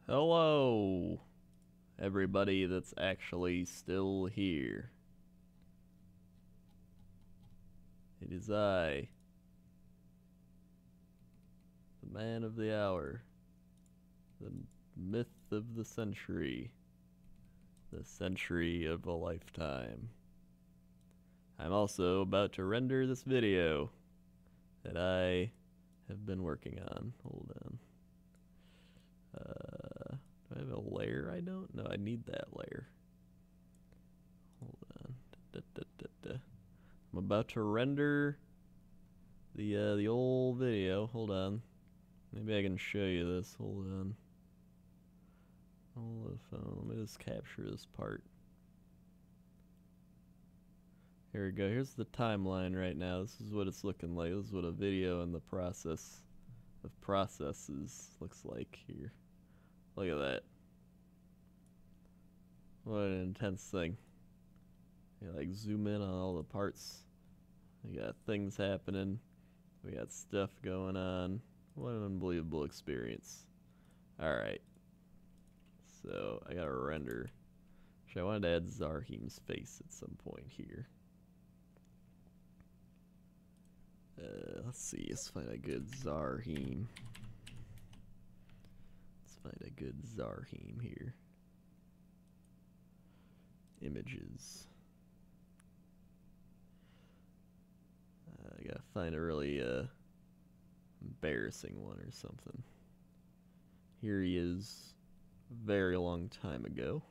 Hello, everybody that's actually still here. It is I, the man of the hour, the myth of the century of a lifetime. I'm also about to render this video that I have been working on. Hold on. Do I have a layer? I don't know. I need that layer. Hold on. I'm about to render the old video. Hold on. Maybe I can show you this. Hold on. Hold the phone. Let me just capture this part. Here we go. Here's the timeline right now. This is what it's looking like. This is what a video in the process of processes looks like here. Look at that. What an intense thing. You like zoom in on all the parts. We got things happening. We got stuff going on. What an unbelievable experience. Alright. So, I gotta render. Actually, I wanted to add Zarhem's face at some point here. Let's see. Let's find a good Zarhem. Let's find a good Zarhem here. Images. I gotta find a really embarrassing one or something. Here he is, a very long time ago.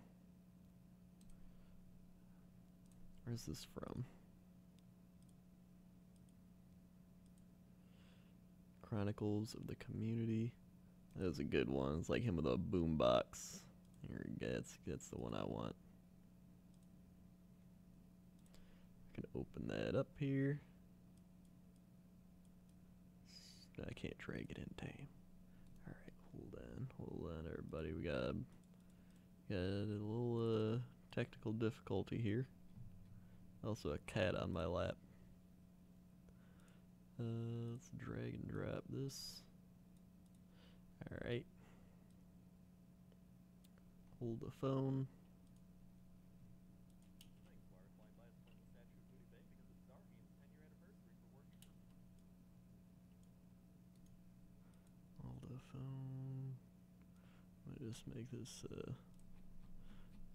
Where's this from? Chronicles of the Community. That was a good one. It's like him with a boombox. Here we go. That's the one I want. I can open that up here. I can't drag it in time. Alright, hold on everybody. We got a little technical difficulty here. Also a cat on my lap. Let's drag and drop this. Alright. Hold the phone. Let me just make this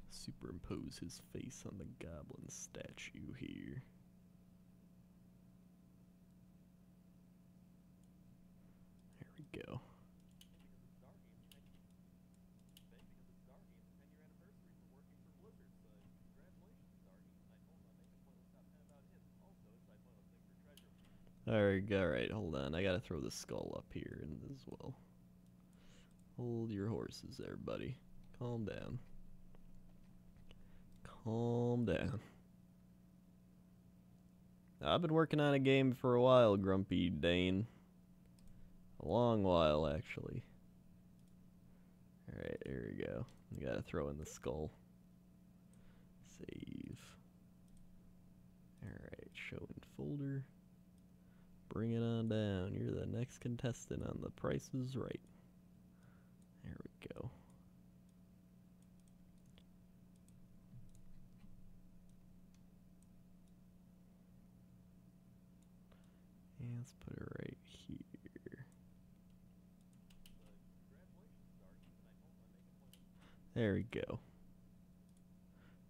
superimpose his face on the goblin statue here. There we go. Alright, hold on. I gotta throw the skull up here as well. Hold your horses there, buddy. Calm down. Calm down. Now, I've been working on a game for a while, Grumpy Dane. A long while, actually. Alright, here we go. You gotta throw in the skull. Save. Alright, show in folder. Bring it on down. You're the next contestant on The Price is Right. There we go. And let's put it right here. There we go.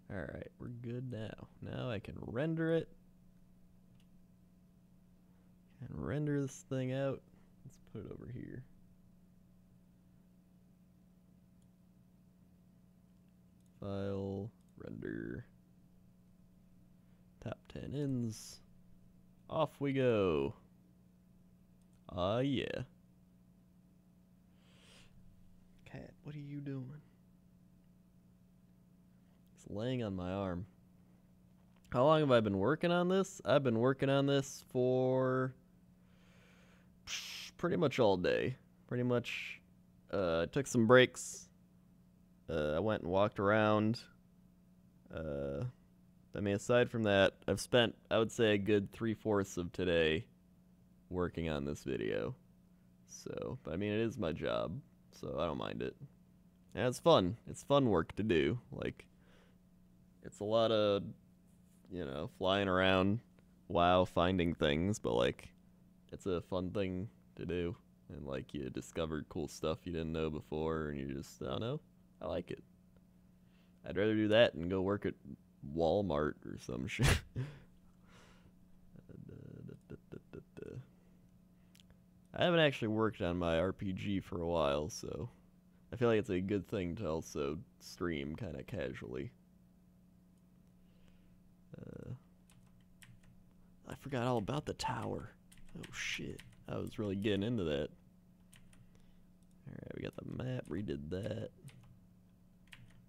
Alright, we're good now. Now I can render it. And render this thing out. Let's put it over here. File, render, top 10 ends. Off we go. Yeah. Cat, what are you doing? It's laying on my arm. How long have I been working on this? I've been working on this for pretty much all day. Pretty much, I took some breaks. I went and walked around. I mean, aside from that, I've spent, I would say, a good 3/4 of today working on this video. So, but I mean, it is my job, so I don't mind it. And it's fun. It's fun work to do. Like, it's a lot of, flying around, wow, finding things, but like, it's a fun thing to do. And like, you discovered cool stuff you didn't know before, and you just, I don't know, I like it. I'd rather do that than go work at Walmart or some shit. I haven't actually worked on my RPG for a while, so I feel like it's a good thing to also stream kind of casually. I forgot all about the tower. Oh shit, I was really getting into that. Alright, we got the map, redid that.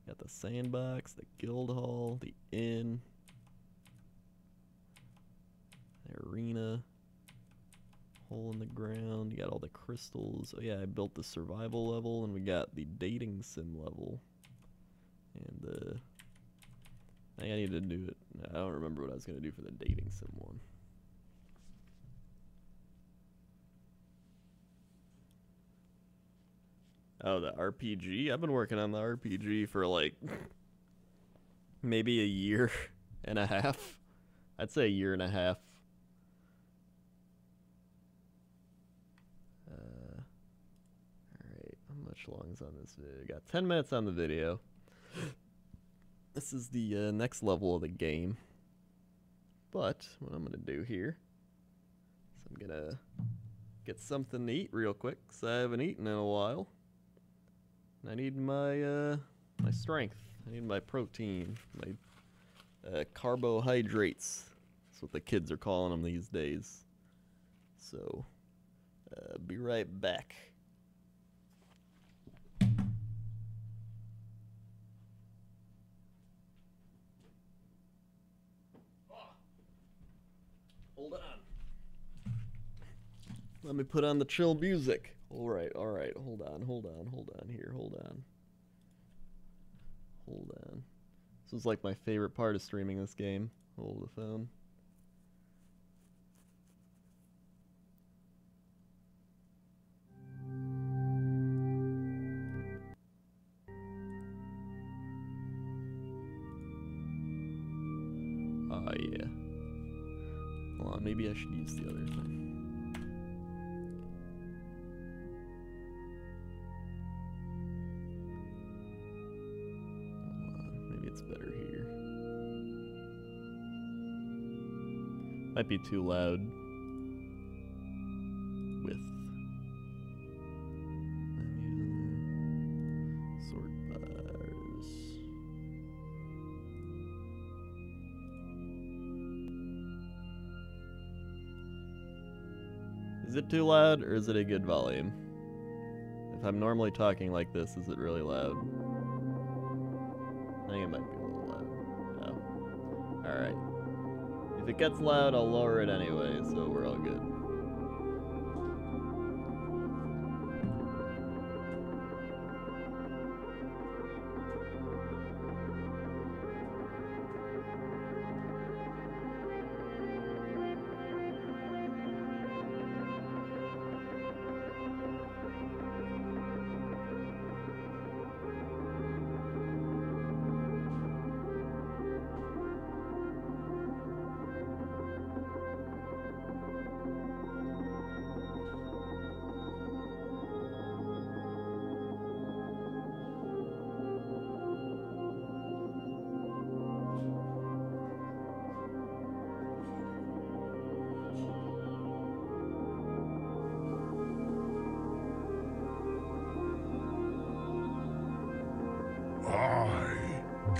Got the sandbox, the guild hall, the inn, the arena, hole in the ground. You got all the crystals. Oh yeah, I built the survival level, and we got the dating sim level. And I think I need to do it. I don't remember what I was gonna do for the dating sim one. Oh, the RPG? I've been working on the RPG for like maybe a year and a half. I'd say a year and a half. Alright, how much long is on this video? Got 10 minutes on the video. This is the next level of the game. But what I'm going to do here is I'm going to get something to eat real quick, because I haven't eaten in a while. I need my my strength. I need my protein, my carbohydrates. That's what the kids are calling them these days. So, be right back. Hold on. Let me put on the chill music. Alright, hold on here, hold on. This was like my favorite part of streaming this game. Hold the phone. Oh yeah. Hold on, maybe I should use the other thing. It's better here. Might be too loud with sort bars. Is it too loud, or is it a good volume? If I'm normally talking like this, is it really loud? I think it might be a little loud. Oh. Alright. If it gets loud, I'll lower it anyway, so we're all good.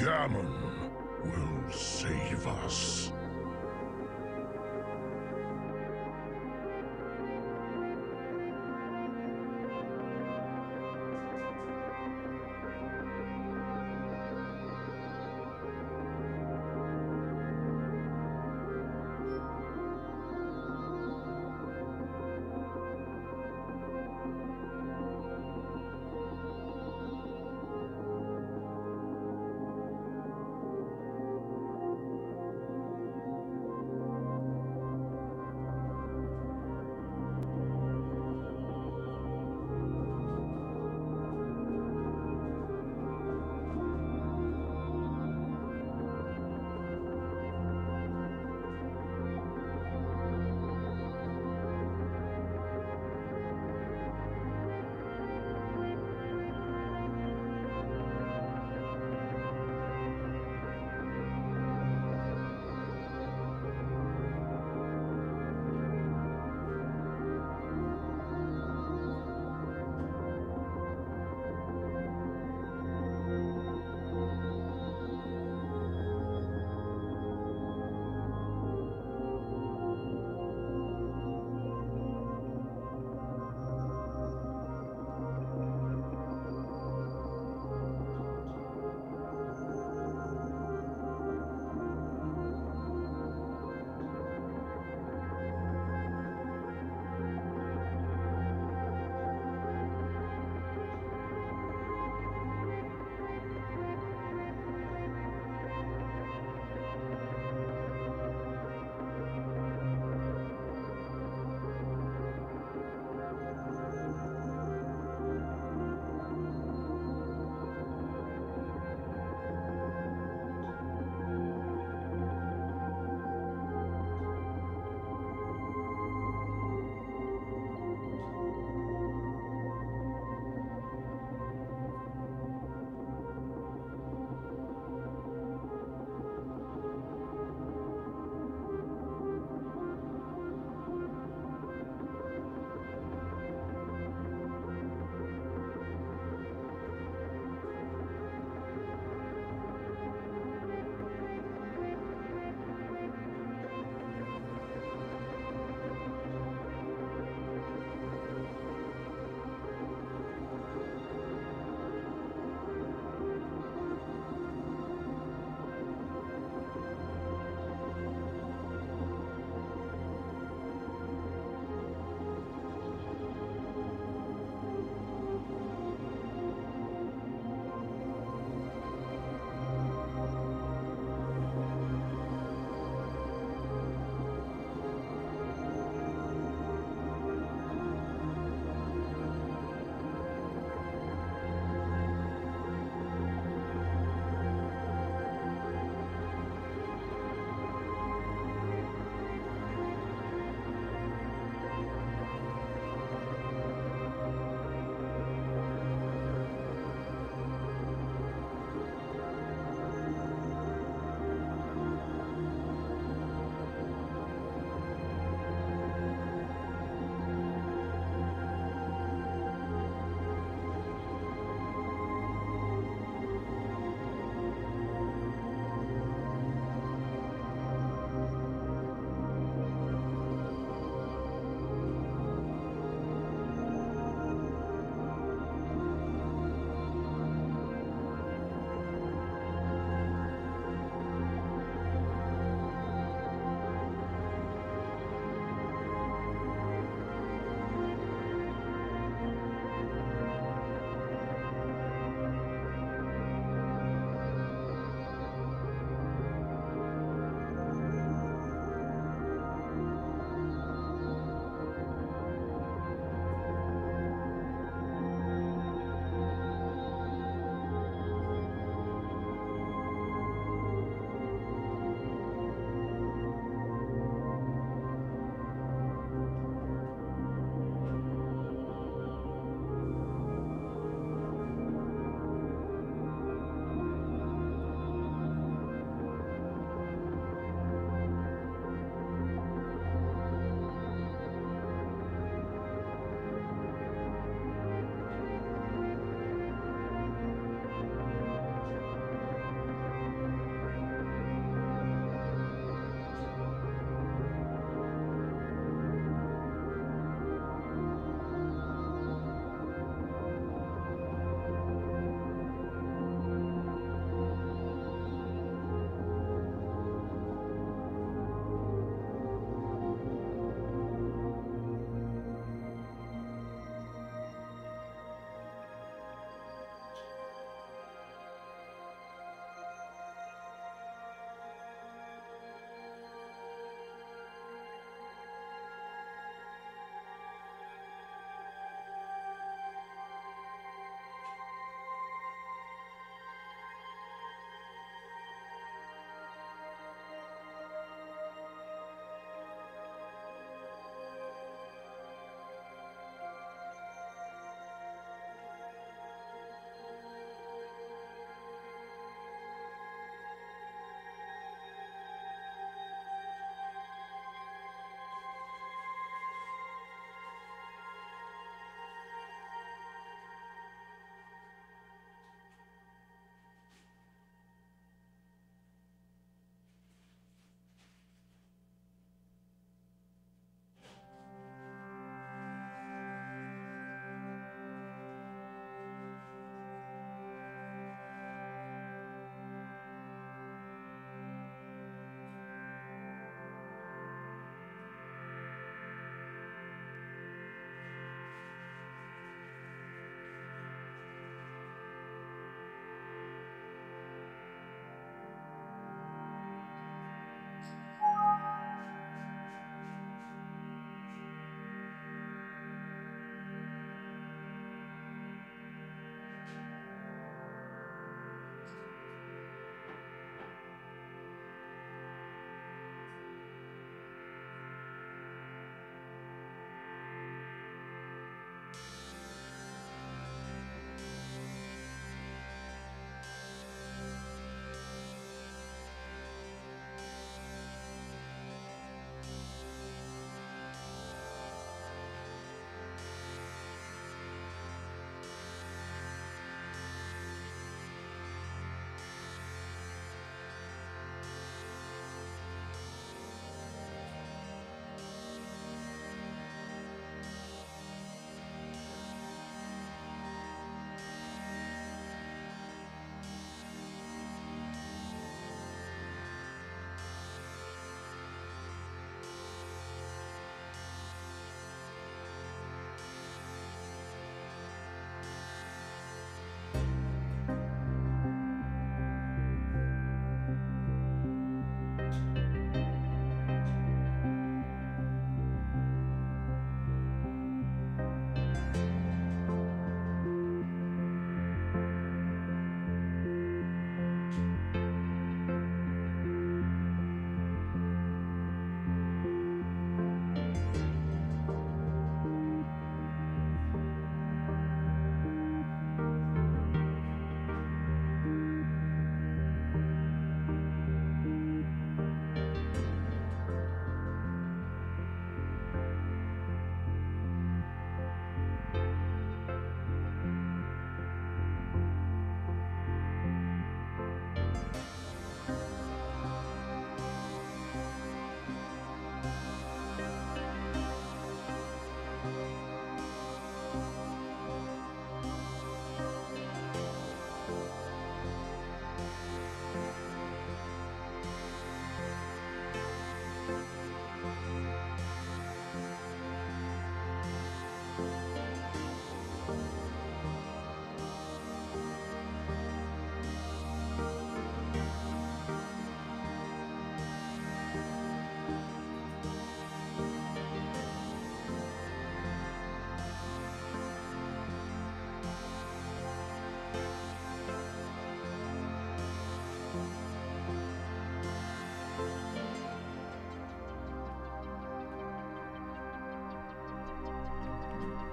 Gammon will save us.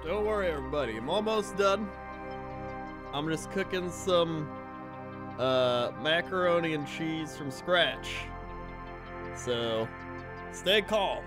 Don't worry, everybody. I'm almost done. I'm just cooking some macaroni and cheese from scratch. So, stay calm.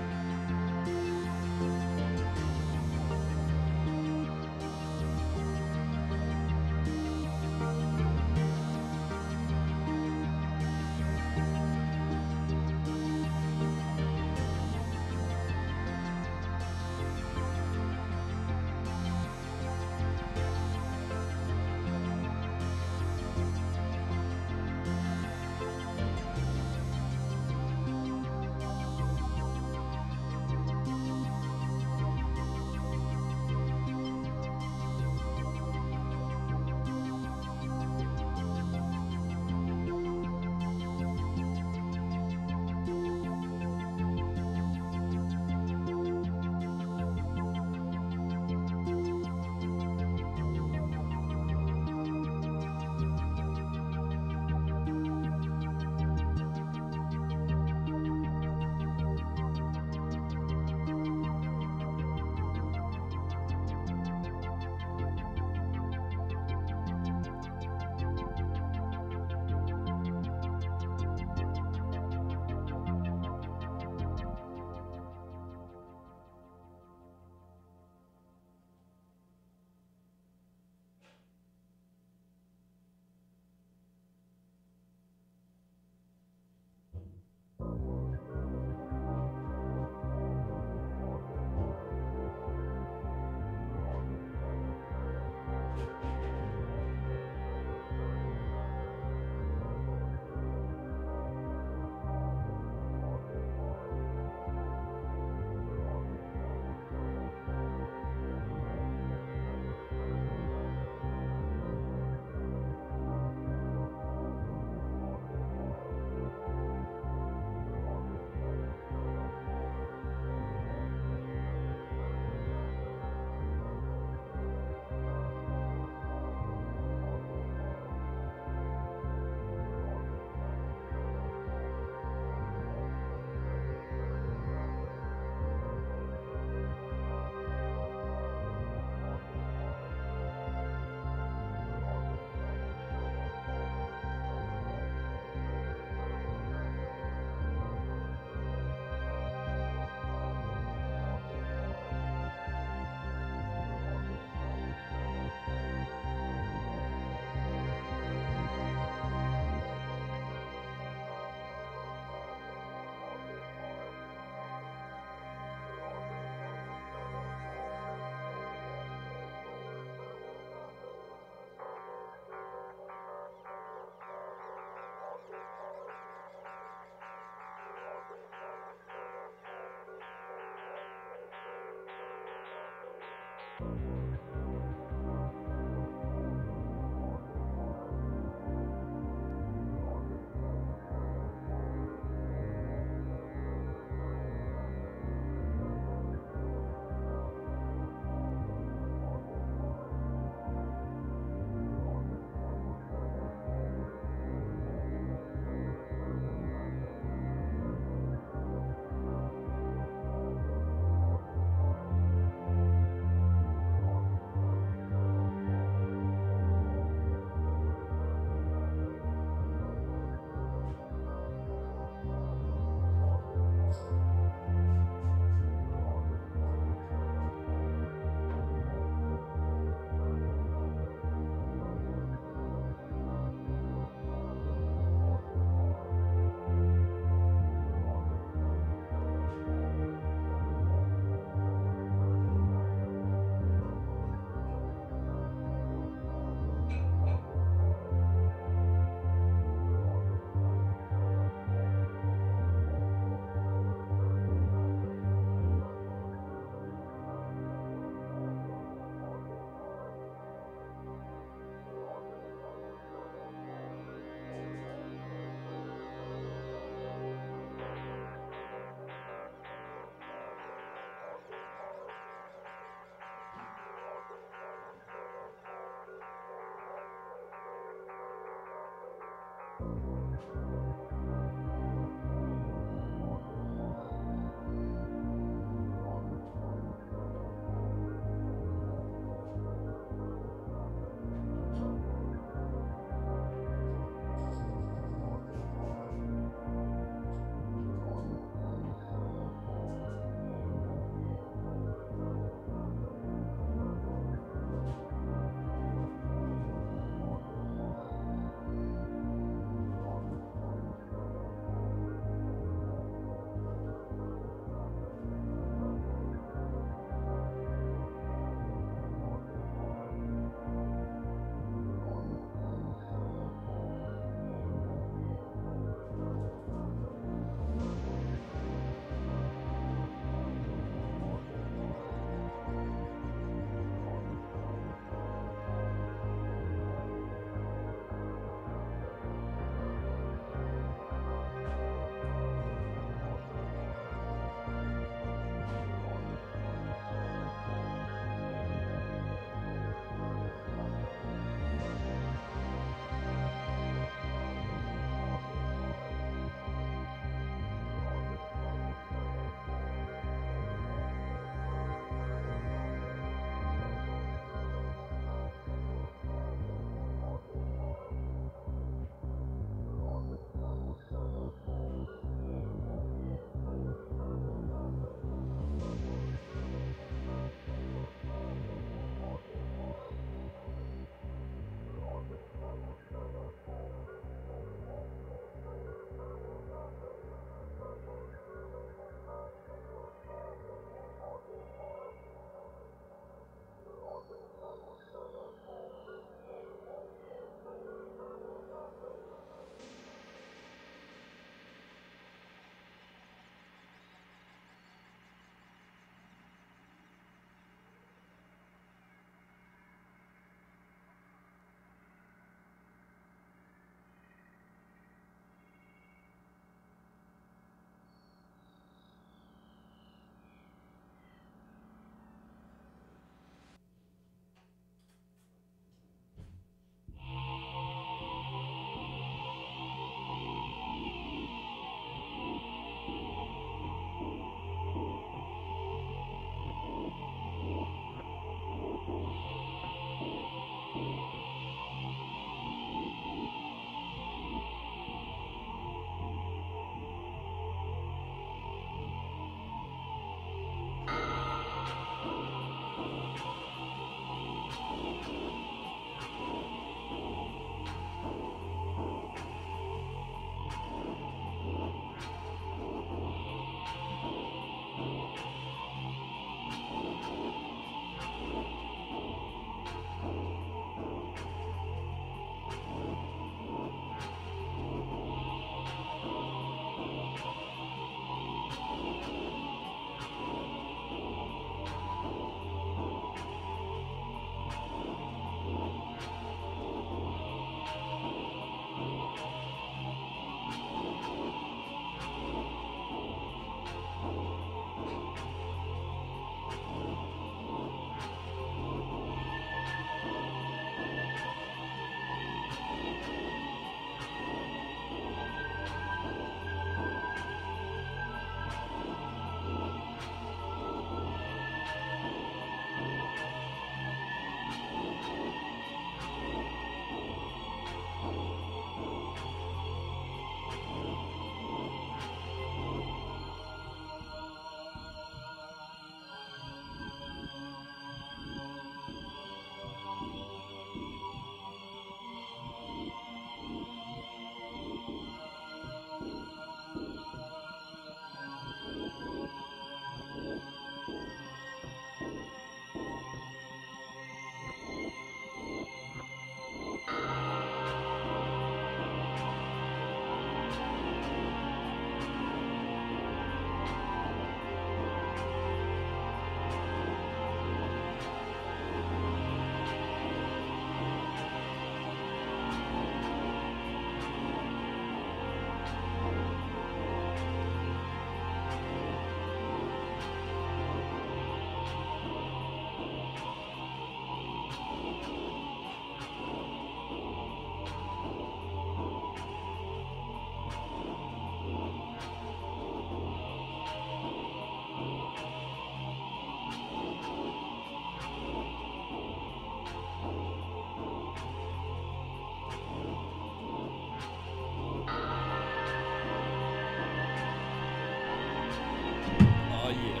yeah.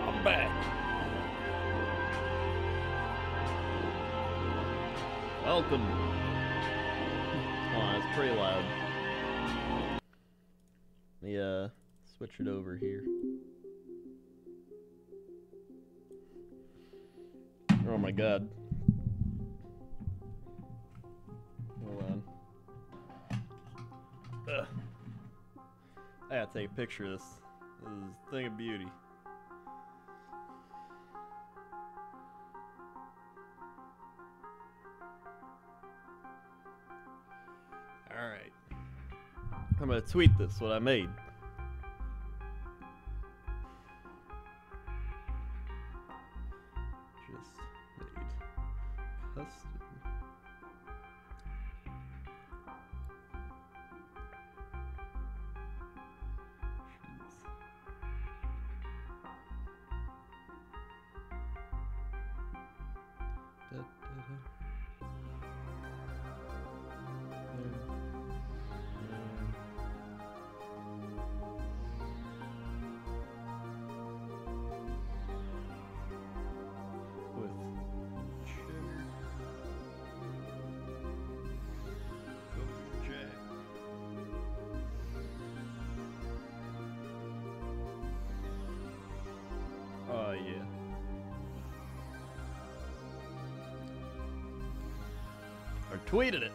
I'm back. Welcome. Oh, it's pretty loud. Let me switch it over here. Oh my god. Hold on. Ugh. I gotta take a picture of this. This is a thing of beauty. Alright. I'm gonna tweet this, what I made. Just made custom. Da, da, da. With cheddar. Jack. Oh yeah. Or tweeted it.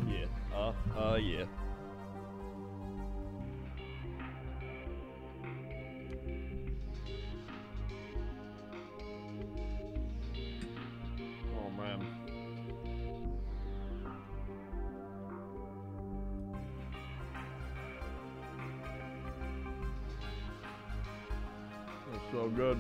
Yeah. Yeah. Oh man. That's so good.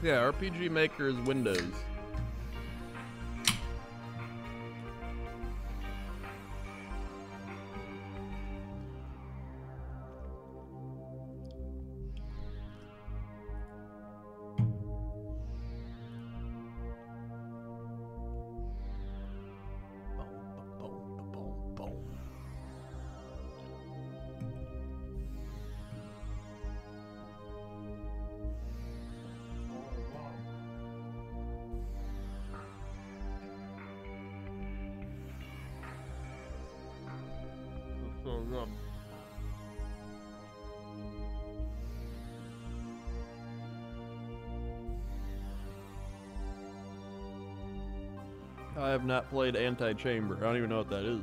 Yeah, RPG Maker is Windows. So good. I have not played Anti-Chamber. I don't even know what that is.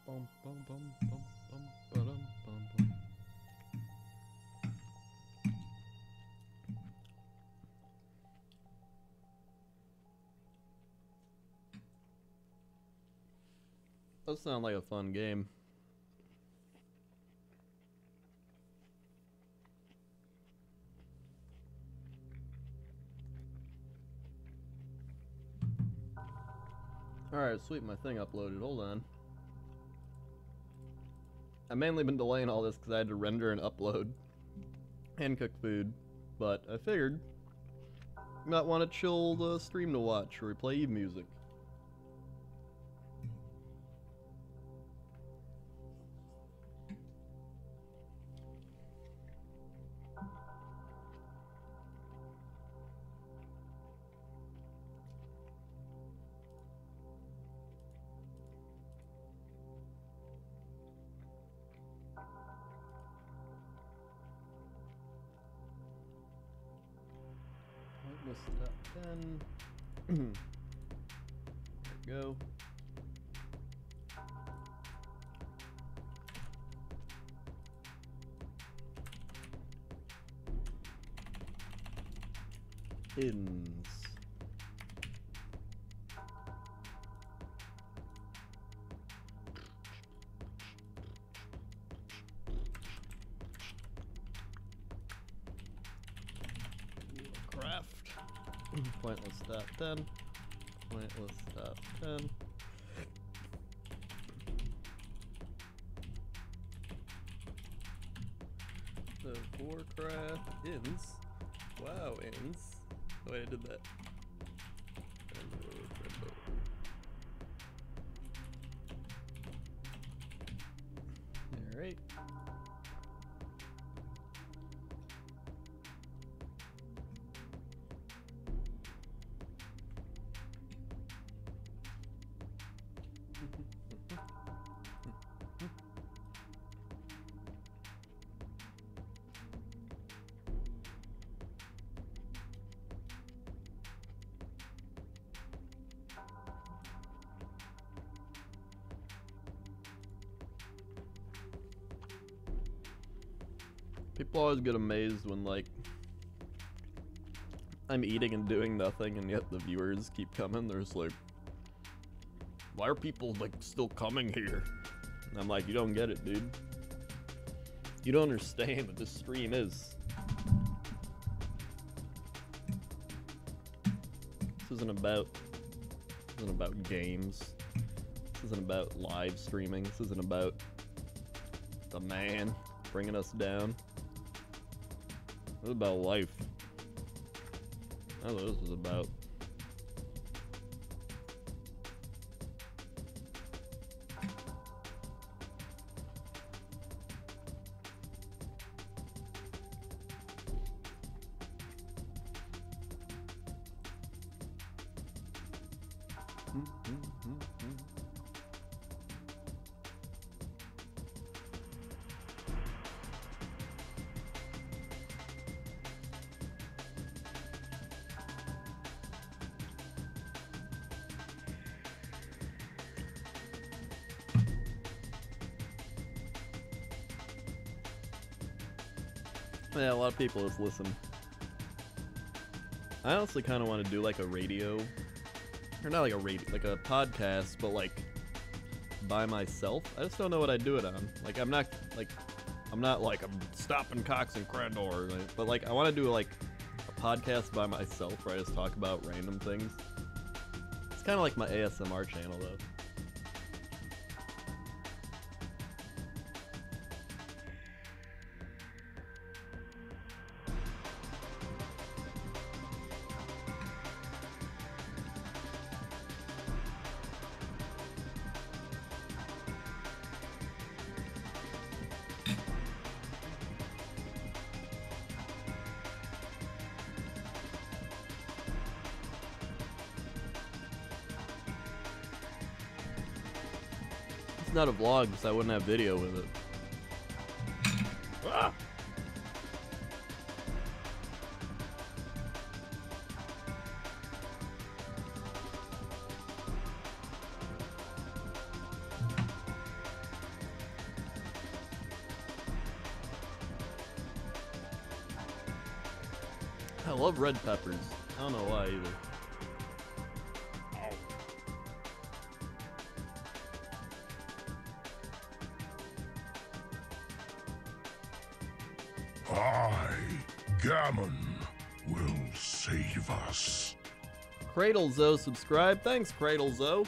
Bum, bum, bum, bum, bum, ba-dum, bum, bum. That sounds like a fun game. Alright, sweet, my thing uploaded. Hold on. I've mainly been delaying all this because I had to render and upload and cook food, but I figured you might want a chill stream to watch or play Eve music. Top 10. There we go. Ins. Craft. Pointless top 10. Pointless top 10. The Warcraft ins. Wow, ins. Oh wait, I did that. Alright. People always get amazed when, like, I'm eating and doing nothing, and yet the viewers keep coming. They're just like, why are people, like, still coming here? And I'm like, you don't get it, dude. You don't understand what this stream is. This isn't about games. This isn't about live streaming. This isn't about the man bringing us down. This is about life. That's what this is about. Yeah, a lot of people just listen. I honestly kind of want to do like a radio, or not like a radio, like a podcast, but like by myself. I just don't know what I'd do it on. Like I'm not like I'm stopping Cox and Crandor, but like I want to do like a podcast by myself where I just talk about random things. It's kind of like my ASMR channel though. It's not a vlog because I wouldn't have video with it. Ah! I love red peppers. I don't know why either. Gammon will save us. Cradlezo subscribe. Thanks, Cradlezo.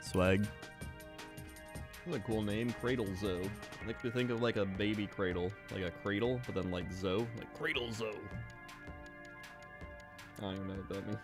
Swag. That's a cool name, Cradle Zoe. Makes me think of like a baby cradle, like a cradle, but then like Zoe, like Cradle Zoe. I don't even know what that means.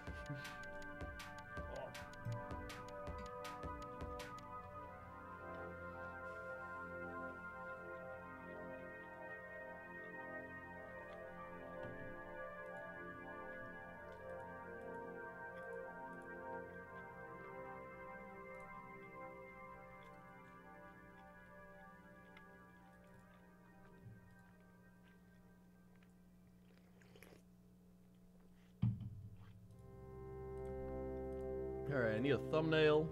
Alright, I need a thumbnail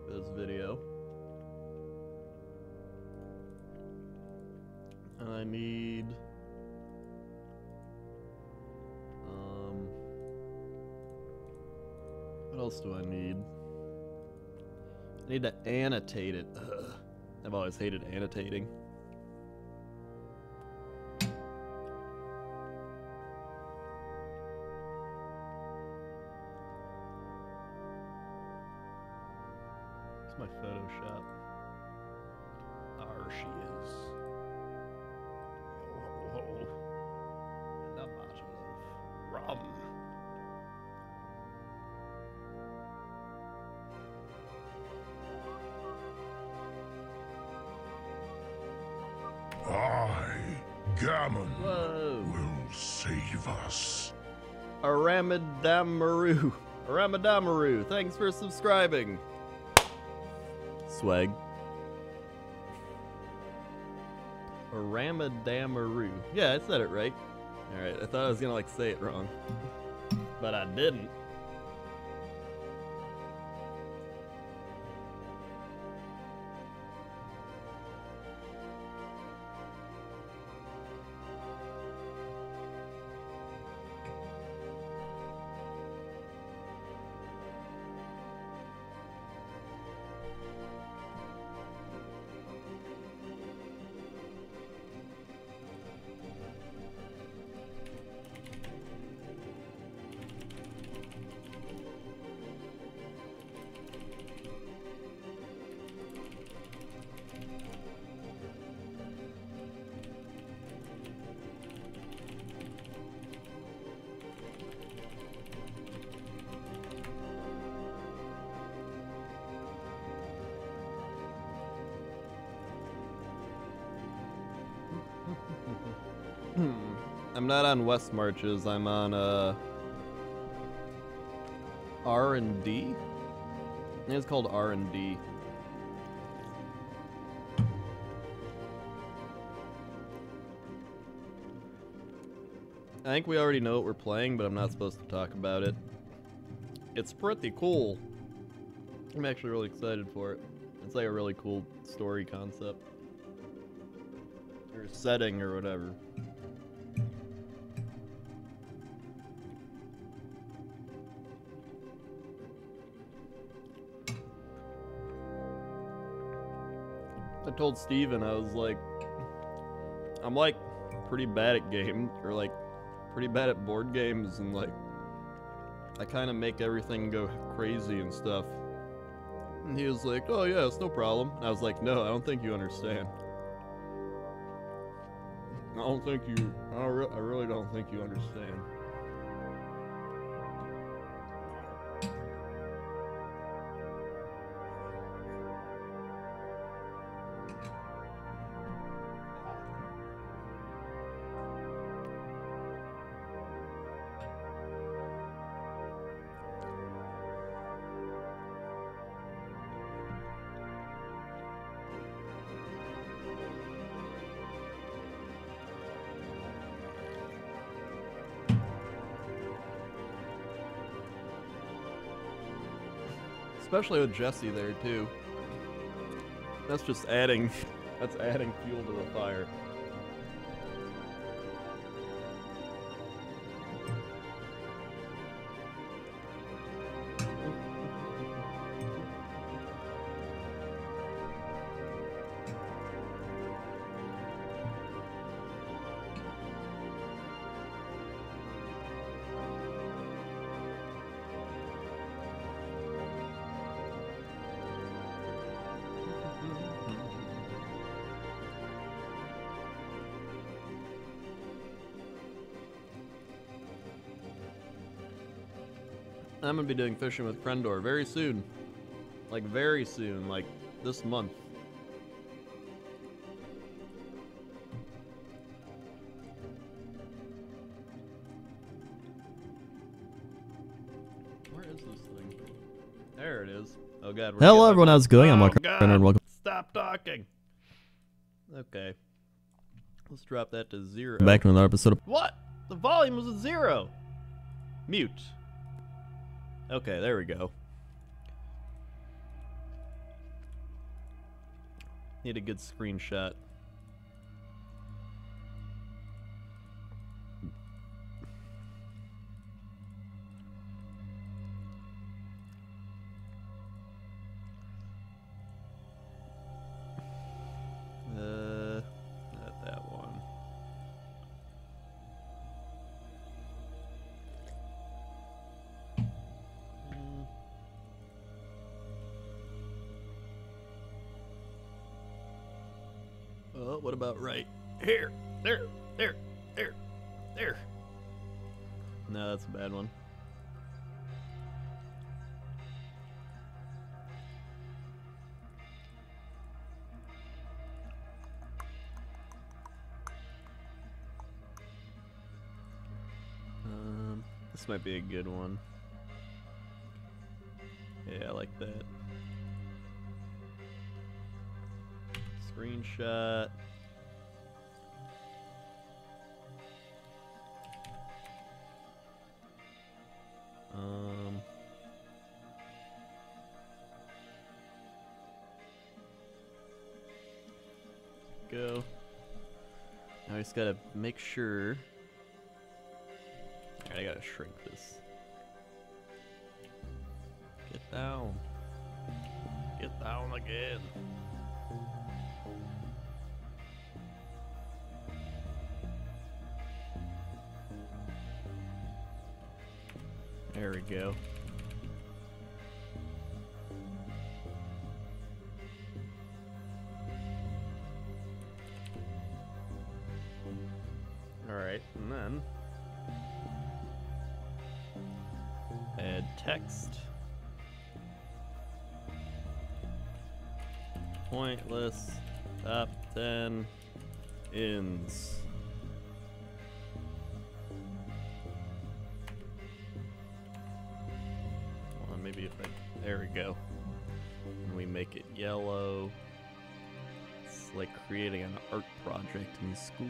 for this video. And I need... what else do I need? I need to annotate it. Ugh. I've always hated annotating. My Photoshop. There she is. Yo, and a bottle of rum. Gammon Whoa. will save us. Aramadamaru. Aramadamaru, thanks for subscribing. Swag. Aramadamaru. Yeah, I said it right. Alright, I thought I was gonna like say it wrong. But I didn't. I'm not on West Marches, I'm on R&D? I think it's called R&D. I think we already know what we're playing, but I'm not supposed to talk about it. It's pretty cool. I'm actually really excited for it. It's like a really cool story concept. Or setting or whatever. I told Steven, I was like, I'm like pretty bad at games, or like pretty bad at board games, and like I kind of make everything go crazy and stuff. And he was like, oh yeah, it's no problem. And I was like, no, I don't think you understand. I really don't think you understand. Especially with Jesse there too. That's just adding, that's adding fuel to the fire. I'm gonna be doing fishing with Krendor very soon. Like very soon, like this month. Where is this thing? There it is. Oh god. Hello everyone, how's it going? I'm Makin RPG and welcome Stop talking. Okay. Let's drop that to 0. back to another episode of What? The volume was at 0. Mute. Okay, there we go. Need a good screenshot. Not that one. Oh, what about right here? There. No, that's a bad one. This might be a good one. Yeah, I like that. Screenshot. Go. Now I just gotta make sure. Alright, I gotta shrink this. Get down. Get down again. There we go. Alright, and then add text. Pointless top 10 ins. Well, maybe if I, there we go. And we make it yellow. It's like creating an art project in school.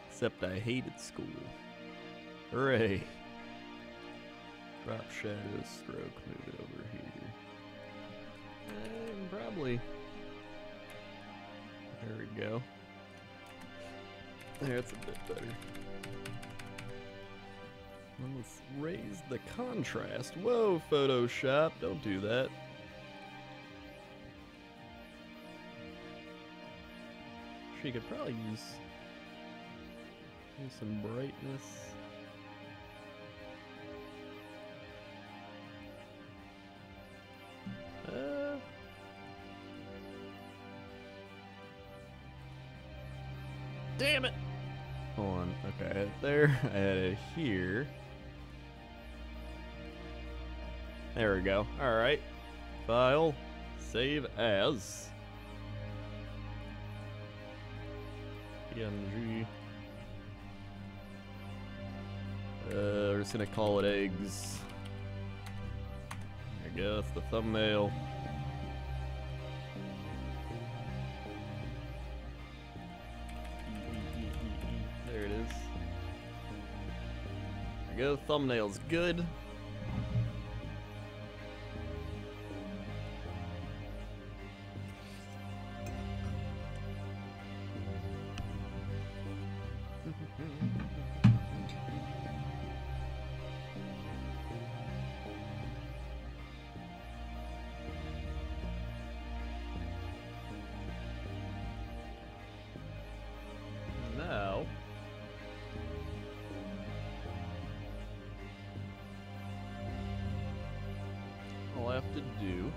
Except I hated school. Hooray. Drop shadow stroke, move it over here. And probably. There we go. There, that's a bit better. Well, let's raise the contrast. Whoa, Photoshop, don't do that. She could probably use some brightness. Damn it! Hold on. Okay, I had it there. I had it here. There we go. Alright. File. Save as. PNG. We're just gonna call it eggs. There we go. That's the thumbnail. There it is. There we go. Thumbnail's good. Now, all I have to do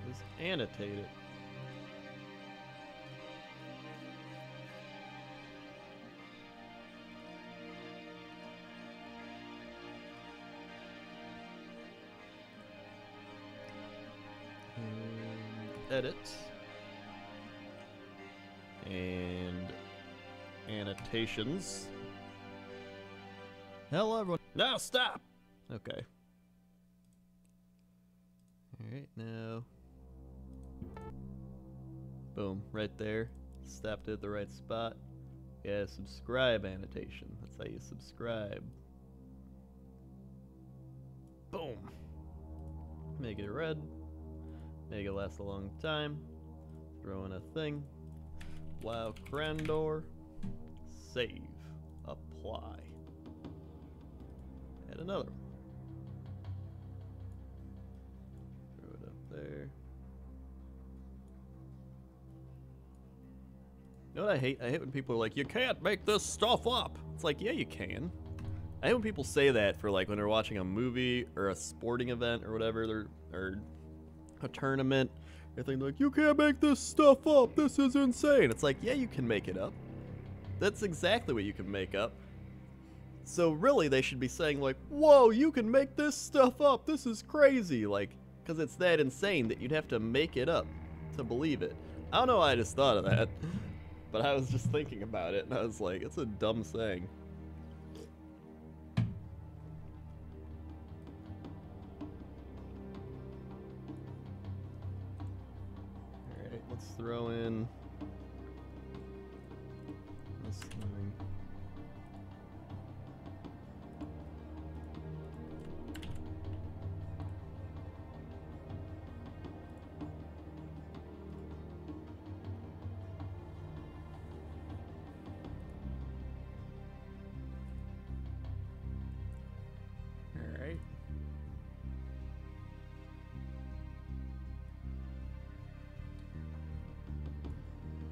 is annotate it. edit. And annotations. Hello, everyone. No, stop! Okay. Alright, now. Boom, right there. Stopped it at the right spot. Yeah, subscribe annotation. That's how you subscribe. Boom. Make it red. Make it last a long time. Throw in a thing. WoW Crandor. Save. Apply. Add another one. Throw it up there. You know what I hate? I hate when people are like, you can't make this stuff up. It's like, yeah, you can. I hate when people say that for like when they're watching a movie or a sporting event or whatever, or a tournament. They're like, you can't make this stuff up. This is insane. It's like, yeah, you can make it up. That's exactly what you can make up. So really, they should be saying like, whoa, you can make this stuff up. This is crazy. Like, because it's that insane that you'd have to make it up to believe it. I don't know why I just thought of that. But I was just thinking about it, and I was like, it's a dumb saying. Alright, let's throw in this thing.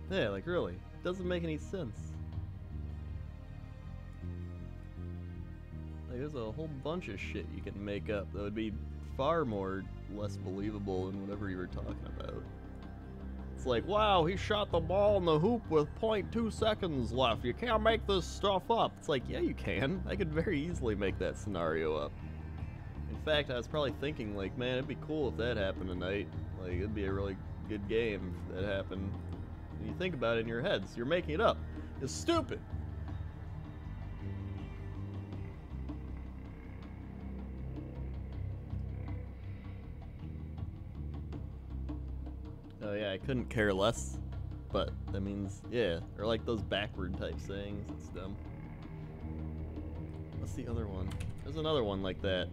Yeah, like really, it doesn't make any sense. Like there's a whole bunch of shit you can make up that would be far more less believable than whatever you were talking about. It's like, wow, he shot the ball in the hoop with 0.2 seconds left. You can't make this stuff up. It's like, yeah, you can. I could very easily make that scenario up. In fact, I was probably thinking like, man, it'd be cool if that happened tonight. Like, it'd be a really good game if that happened. And you think about it in your heads, you're making it up. It's stupid. Oh yeah, I couldn't care less, but that means, yeah, or like those backward type sayings, it's dumb. What's the other one? There's another one like that.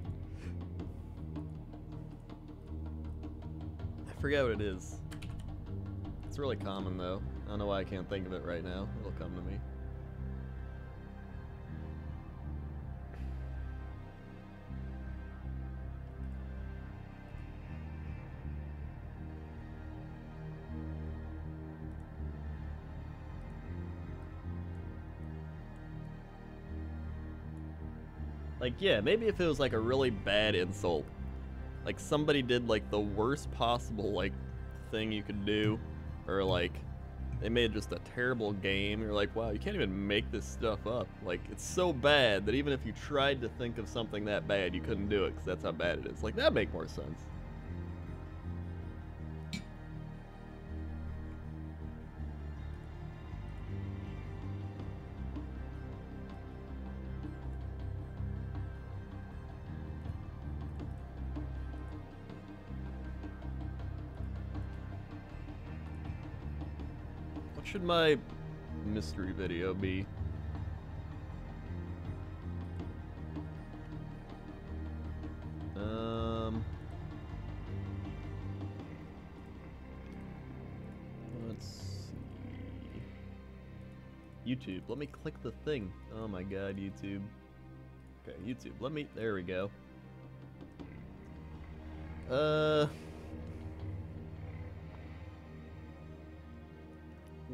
I forget what it is. It's really common though. I don't know why I can't think of it right now. It'll come to me. Like, yeah, maybe if it was like a really bad insult. Like somebody did like the worst possible like thing you could do. Or like, they made just a terrible game. You're like, wow, you can't even make this stuff up. Like, it's so bad that even if you tried to think of something that bad, you couldn't do it because that's how bad it is. Like, that'd make more sense. What should my mystery video be? Let's see. YouTube. Let me click the thing. Oh my god, YouTube. Okay, YouTube. Let me. There we go.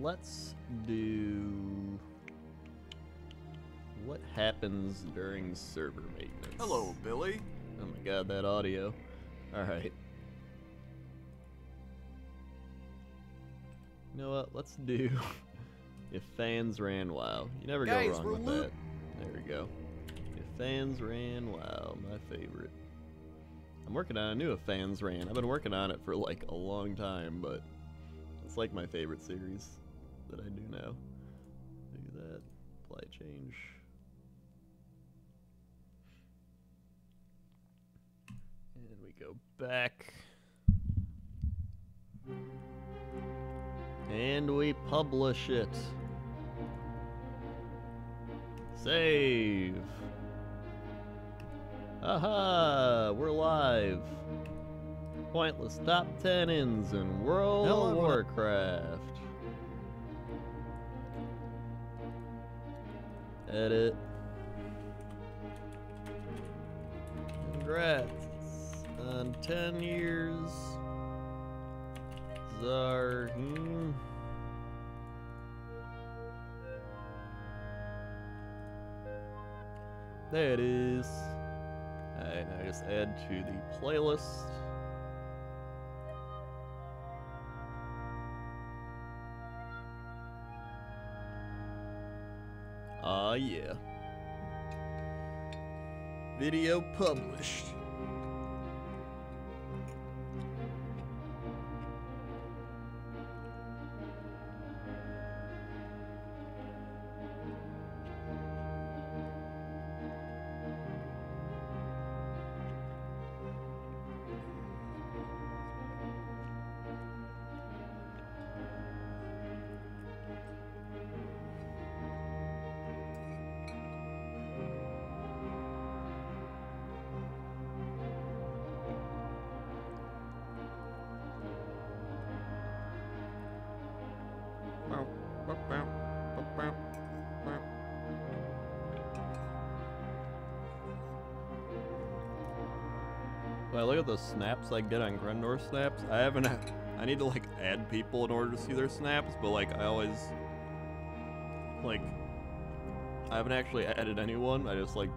Let's do what happens during server maintenance. Hello, Billy. Oh my god, that audio. Alright. You know what? Let's do if fans ran WoW. You never go Guys, wrong we're with that. There we go. If fans ran WoW, my favorite. I'm working on, I knew if fans ran. I've been working on it for like a long time, but it's like my favorite series that I do now. Do that, apply change. And we go back. And we publish it. Save. Aha! We're live. Pointless top 10 ins in World of Warcraft. Edit. Congrats on 10 years. Zarheen. There it is. Alright, now just add to the playlist. Yeah. Video published. When I look at the snaps I get on Grendor snaps, I need to like add people in order to see their snaps, but like I always, like, I haven't actually added anyone, I just like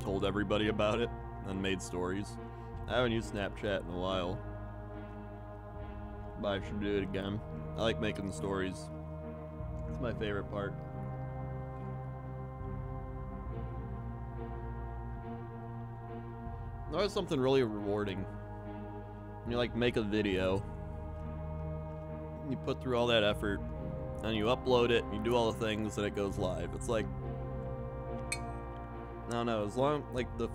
told everybody about it and made stories. I haven't used Snapchat in a while, but I should do it again. I like making stories. It's my favorite part. There's something really rewarding when you like make a video, you put through all that effort, and you upload it, you do all the things, and it goes live. It's like, I don't know, as long, like the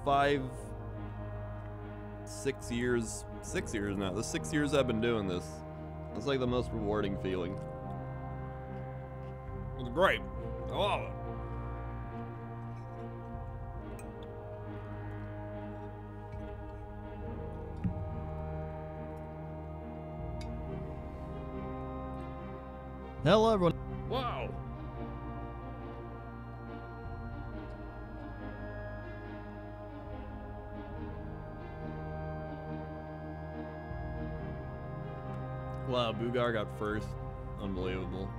6 years now, the 6 years I've been doing this, it's like the most rewarding feeling. It's great. I love it. Hello, everyone. Wow. Wow, Boogar got first. Unbelievable.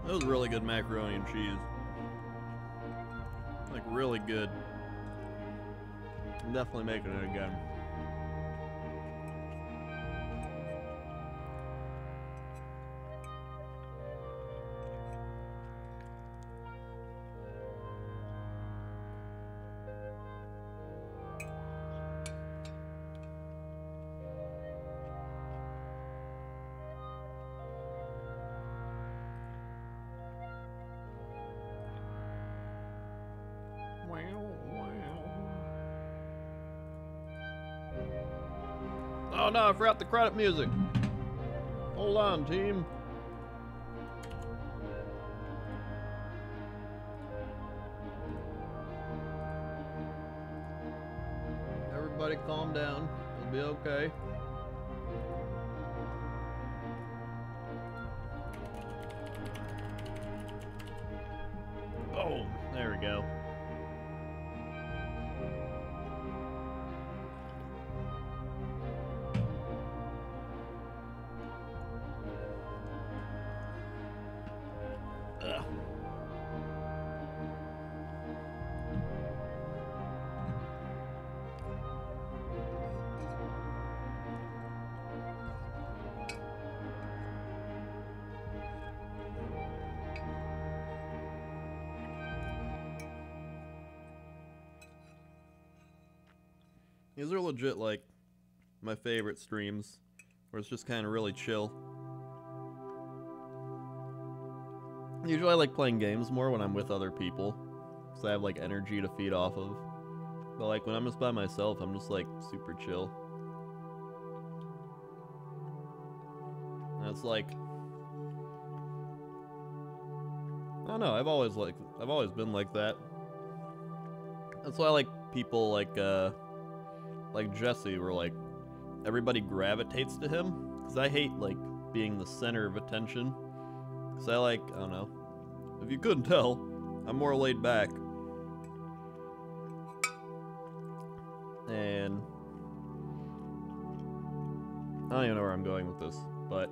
That was really good macaroni and cheese. Like, really good. I'm definitely making it again. Oh no, I forgot the credit music. Hold on, team. Everybody calm down. It'll be okay. Oh, there we go. Ugh. These are legit, like, my favorite streams, where it's just kind of really chill. Usually I like playing games more when I'm with other people, because I have, like, energy to feed off of. But, like, when I'm just by myself, I'm just, like, super chill. And it's like, I don't know, I've always been like that. That's why I like people like Jesse, where, like, everybody gravitates to him, because I hate, like, being the center of attention, because I like, I don't know, if you couldn't tell, I'm more laid back, and I don't even know where I'm going with this, but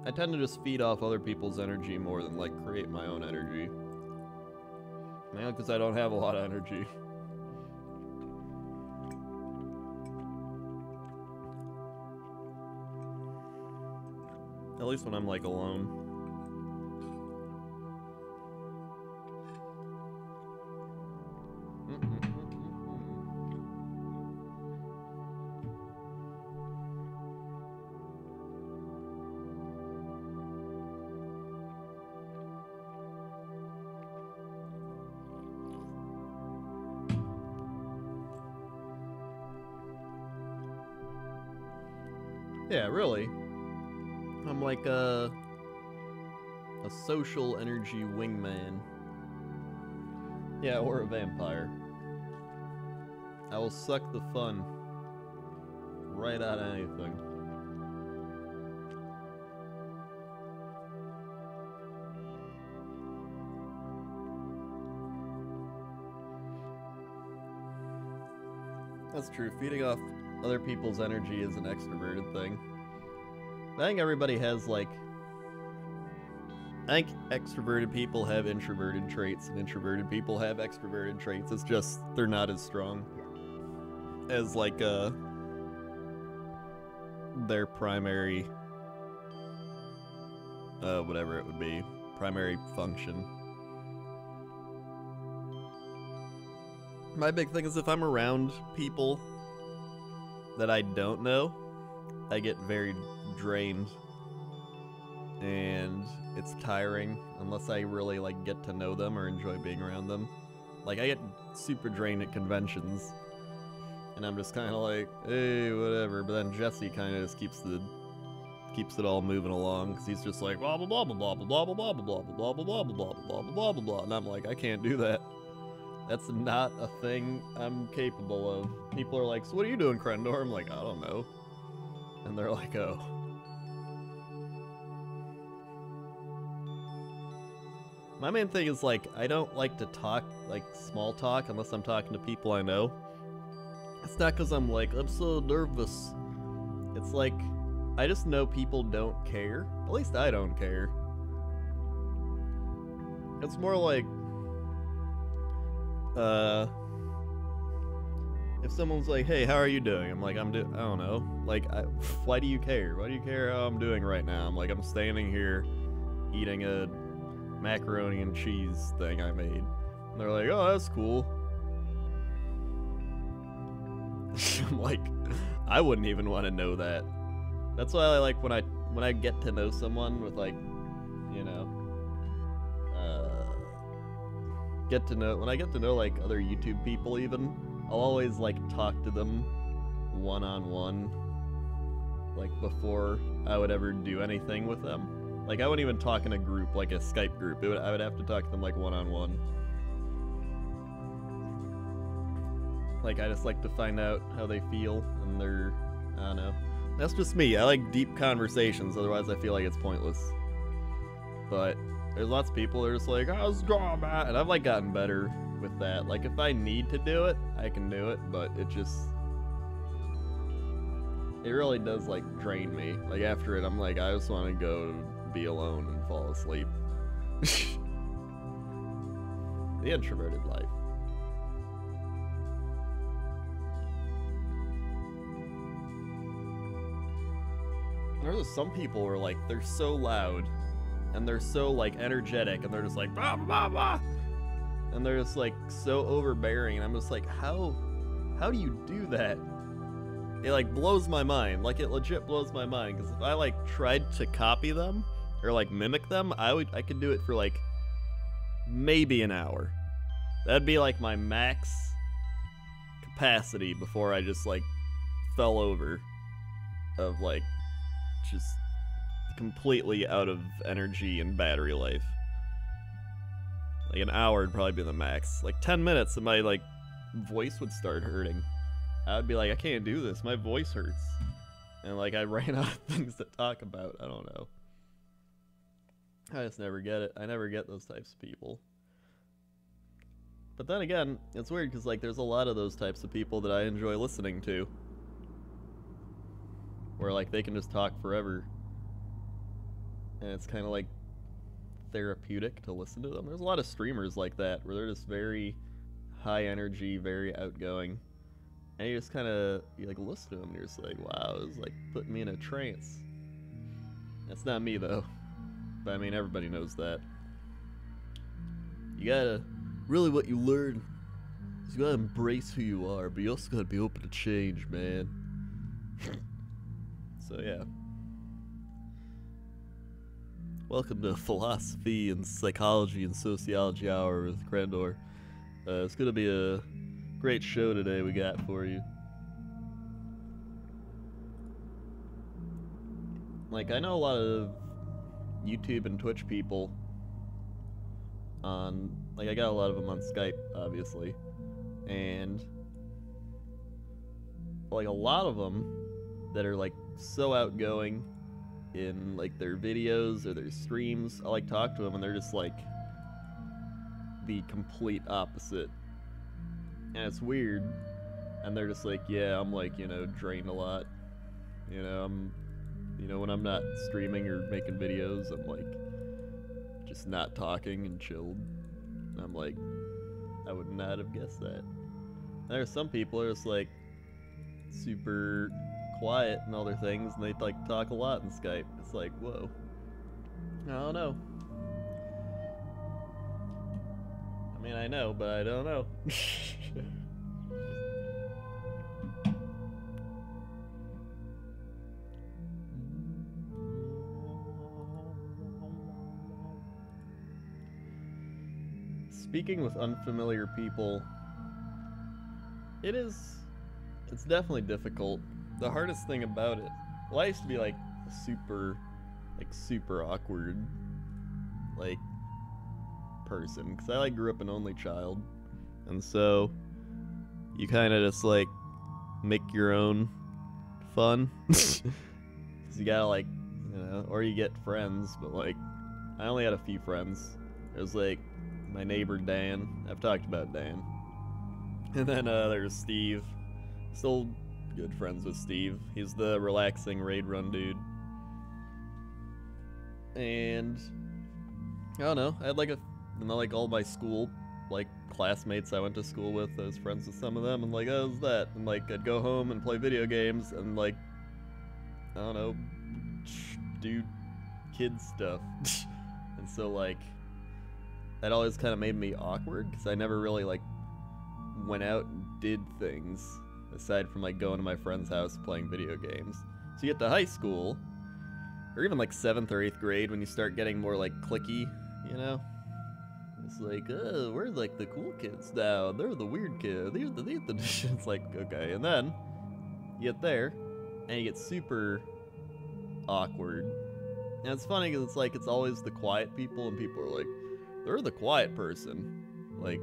I tend to just feed off other people's energy more than, like, create my own energy, mainly because I don't have a lot of energy. At least when I'm, like, alone. Yeah, really. I'm like a social energy wingman. Yeah, or a vampire. I will suck the fun right out of anything. That's true. Feeding off other people's energy is an extroverted thing. I think everybody has, like, I think extroverted people have introverted traits, and introverted people have extroverted traits. It's just they're not as strong as, like, their primary, whatever it would be, primary function. My big thing is if I'm around people that I don't know, I get very drained, and it's tiring unless I really, like, get to know them or enjoy being around them. Like, I get super drained at conventions, and I'm just kind of like, hey, whatever. But then Jesse kind of just keeps it all moving along, because he's just like blah blah blah blah blah blah blah blah blah blah blah blah blah blah blah blah blah blah, and I'm like, I can't do that. That's not a thing I'm capable of. People are like, so what are you doing, Krendor? I'm like, I don't know. And they're like, oh. My main thing is, like, I don't like to talk, like, small talk unless I'm talking to people I know. It's not because I'm like, I'm so nervous. It's like, I just know people don't care. At least I don't care. It's more like, if someone's like, hey, how are you doing? I'm like, I don't know. Like, why do you care? Why do you care how I'm doing right now? I'm like, I'm standing here eating a macaroni and cheese thing I made. And they're like, oh, that's cool. I'm like, I wouldn't even want to know that. That's why I like when I get to know someone with, like, you know, when I get to know, like, other YouTube people even, I'll always, like, talk to them one-on-one, like, before I would ever do anything with them. Like, I wouldn't even talk in a group, like a Skype group. I would have to talk to them, like, one-on-one. Like, I just like to find out how they feel, and their, I don't know. That's just me. I like deep conversations, otherwise I feel like it's pointless. But there's lots of people that are just like, how's it going, man? And I've, like, gotten better with that. Like, if I need to do it, I can do it, but it really does, like, drain me. Like, after it, I'm like, I just want to go be alone and fall asleep. The introverted life. There's some people who are like, they're so loud and they're so like energetic and they're just like bah, bah, bah, and they're just like so overbearing, and I'm just like, how do you do that? It like blows my mind. Like, it legit blows my mind, because if I like tried to copy them or like mimic them, I could do it for like maybe an hour. That'd be like my max capacity before I just like fell over of like just completely out of energy and battery life. Like an hour would probably be the max. Like 10 minutes and my like voice would start hurting. I would be like, I can't do this, my voice hurts. And like I ran out of things to talk about. I don't know. I just never get it. I never get those types of people. But then again, it's weird because like there's a lot of those types of people that I enjoy listening to. Where like they can just talk forever. And it's kind of like therapeutic to listen to them. There's a lot of streamers like that where they're just very high energy, very outgoing. And you just kind of, you like listen to them and you're just like, wow, it's like putting me in a trance. That's not me though. But I mean, everybody knows that. You gotta, really what you learn is you gotta embrace who you are, but you also gotta be open to change, man. So yeah. Welcome to Philosophy and Psychology and Sociology Hour with Crandor. It's gonna be a great show today we got for you. Like, I know a lot of YouTube and Twitch people on, like, I got a lot of them on Skype, obviously, and like a lot of them that are like so outgoing in like their videos or their streams, I like talk to them and they're just like the complete opposite, and it's weird. And they're just like, yeah, I'm like, you know, drained a lot, you know, when I'm not streaming or making videos, I'm like just not talking and chilled. And I'm like, I would not have guessed that. And there's some people who are just like super quiet and all their things, and they like talk a lot in Skype. It's like, whoa, I don't know. I mean, I know, but I don't know. Speaking with unfamiliar people, it's definitely difficult. The hardest thing about it, well, I used to be like super awkward, like, person, because I like grew up an only child, and so you kind of just like make your own fun, because you gotta like, you know, or you get friends, but like I only had a few friends. It was like my neighbor Dan. I've talked about Dan. And then there's Steve. Still good friends with Steve. He's the relaxing raid run dude. And I don't know. I had like like all my school like classmates I went to school with. I was friends with some of them, and like, oh, was that? And like I'd go home and play video games and like, I don't know, do kid stuff. And so like that always kind of made me awkward, because I never really like went out and did things aside from like going to my friend's house playing video games. So you get to high school, or even like 7th or 8th grade, when you start getting more like cliquey, you know? It's like, we're like the cool kids now, they're the weird kids, they're the it's like, okay. And then you get there and you get super awkward. And it's funny because it's like, it's always the quiet people, and people are like, they're the quiet person, like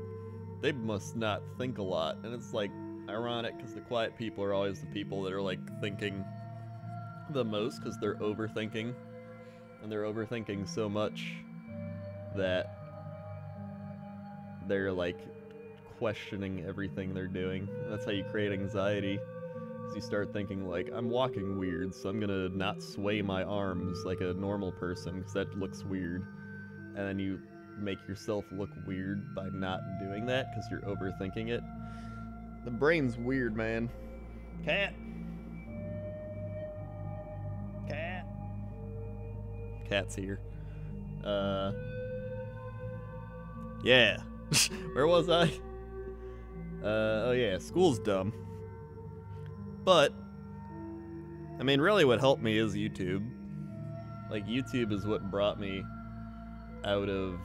they must not think a lot. And it's like ironic, because the quiet people are always the people that are like thinking the most, because they're overthinking, and they're overthinking so much that they're like questioning everything they're doing. That's how you create anxiety, because you start thinking like, I'm walking weird, so I'm gonna not sway my arms like a normal person, because that looks weird. and then you make yourself look weird by not doing that because you're overthinking it. The brain's weird, man. Cat. Cat. Cat's here. Yeah. Where was I? Oh yeah, school's dumb. But, I mean, really what helped me is YouTube. Like, YouTube is what brought me out of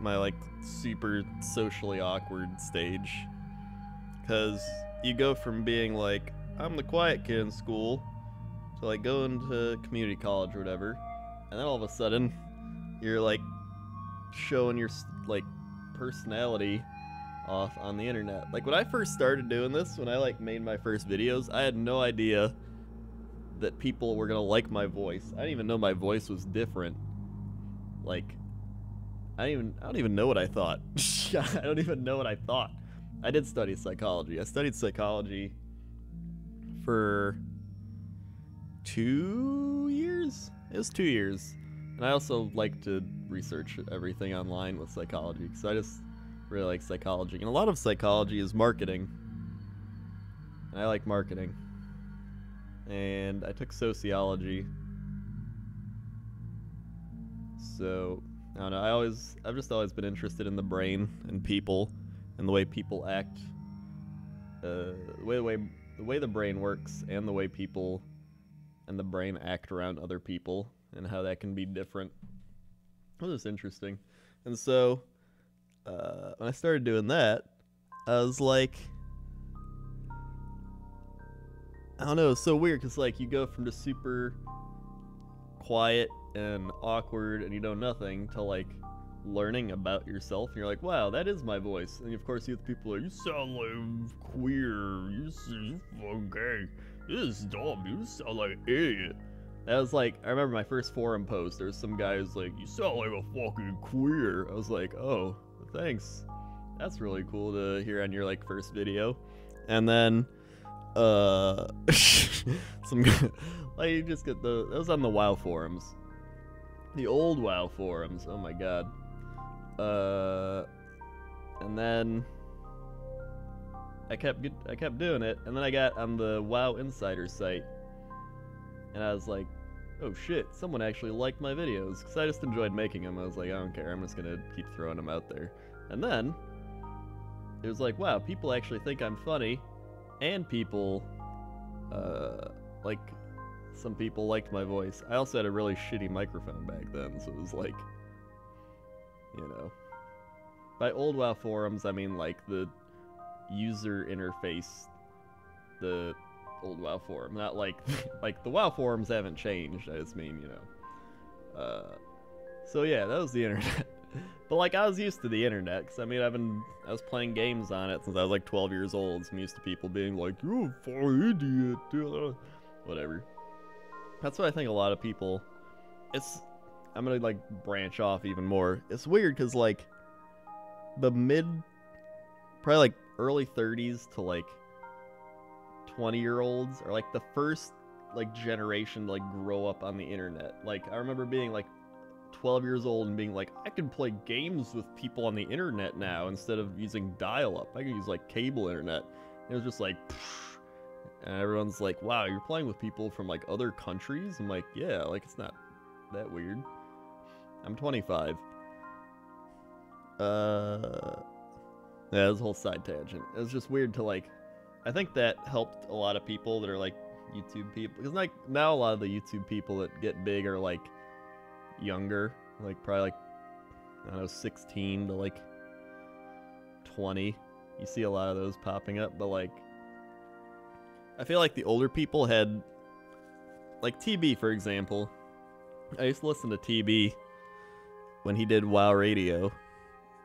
my, like, super socially awkward stage. Because you go from being, like, I'm the quiet kid in school, to, like, going to community college or whatever. And then all of a sudden, you're, like, showing your, like, personality off on the internet. Like, when I first started doing this, when I, like, made my first videos, I had no idea that people were gonna like my voice. I didn't even know my voice was different. Like, I don't even know what I thought. I don't even know what I thought. I did study psychology. I studied psychology for 2 years? It was 2 years. And I also like to research everything online with psychology, because I just really like psychology. And a lot of psychology is marketing. And I like marketing. And I took sociology. So, I don't know, I've just always been interested in the brain and people and the way people act. The way the brain works and the way people and the brain act around other people and how that can be different. It was interesting. And so, when I started doing that, I was like, I don't know, it's so weird, because, like, you go from just super quiet and awkward and you know nothing to, like, learning about yourself, and you're like, wow, that is my voice. And of course you have people like, you sound like queer, you fucking gay, this is dumb, you sound like an idiot. That was like, I remember my first forum post, there was some guy who's like, you sound like a fucking queer. I was like, oh, thanks. That's really cool to hear on your, like, first video. And then, some, like, you just get that was on the WoW forums. The old WoW forums, oh my god. And then I kept doing it, and then I got on the WoW Insider site, and I was like, oh shit, someone actually liked my videos, because I just enjoyed making them. I was like, I don't care, I'm just gonna keep throwing them out there. And then it was like, wow, people actually think I'm funny, and people, like, some people liked my voice. I also had a really shitty microphone back then, so it was like, you know. By old WoW forums, I mean, like, the user interface, the old WoW forum, not like, like, the WoW forums haven't changed, I just mean, you know. So yeah, that was the internet. But, like, I was used to the internet, because, I mean, I was playing games on it since I was, like, 12 years old, so I'm used to people being like, you're a fucking idiot, whatever. That's what I think a lot of people, I'm gonna, like, branch off even more. It's weird, because, like, the probably, like, early 30s to, like, 20-year-olds are, like, the first, like, generation to, like, grow up on the internet. Like, I remember being, like, 12 years old and being like, I can play games with people on the internet now instead of using dial-up. I can use, like, cable internet. And it was just like, pfft. And everyone's like, wow, you're playing with people from, like, other countries? I'm like, yeah, like, it's not that weird. I'm 25. Yeah, this whole side tangent. It was just weird to, like, I think that helped a lot of people that are, like, YouTube people. Because, like, now a lot of the YouTube people that get big are, like, younger, like, probably, like, I don't know, 16 to, like, 20. You see a lot of those popping up, but, like, I feel like the older people had, like, TB, for example. I used to listen to TB when he did WoW Radio,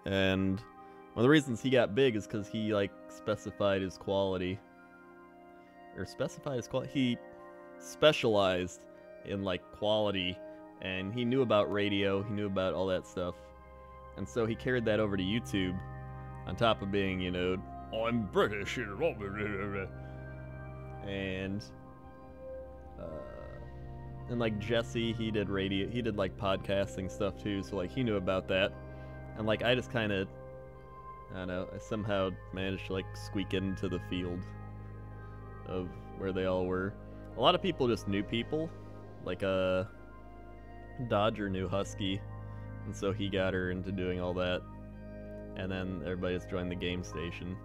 and one of the reasons he got big is because he, like, specified his quality, he specialized in, like, quality. And he knew about radio, he knew about all that stuff. And so he carried that over to YouTube, on top of being, you know, I'm British, and And like Jesse, he did like podcasting stuff too, so like he knew about that. And like I just kind of, I don't know, I somehow managed to like squeak into the field of where they all were. A lot of people just knew people, like Dodger knew Husky, and so he got her into doing all that. And then everybody just joined the game station.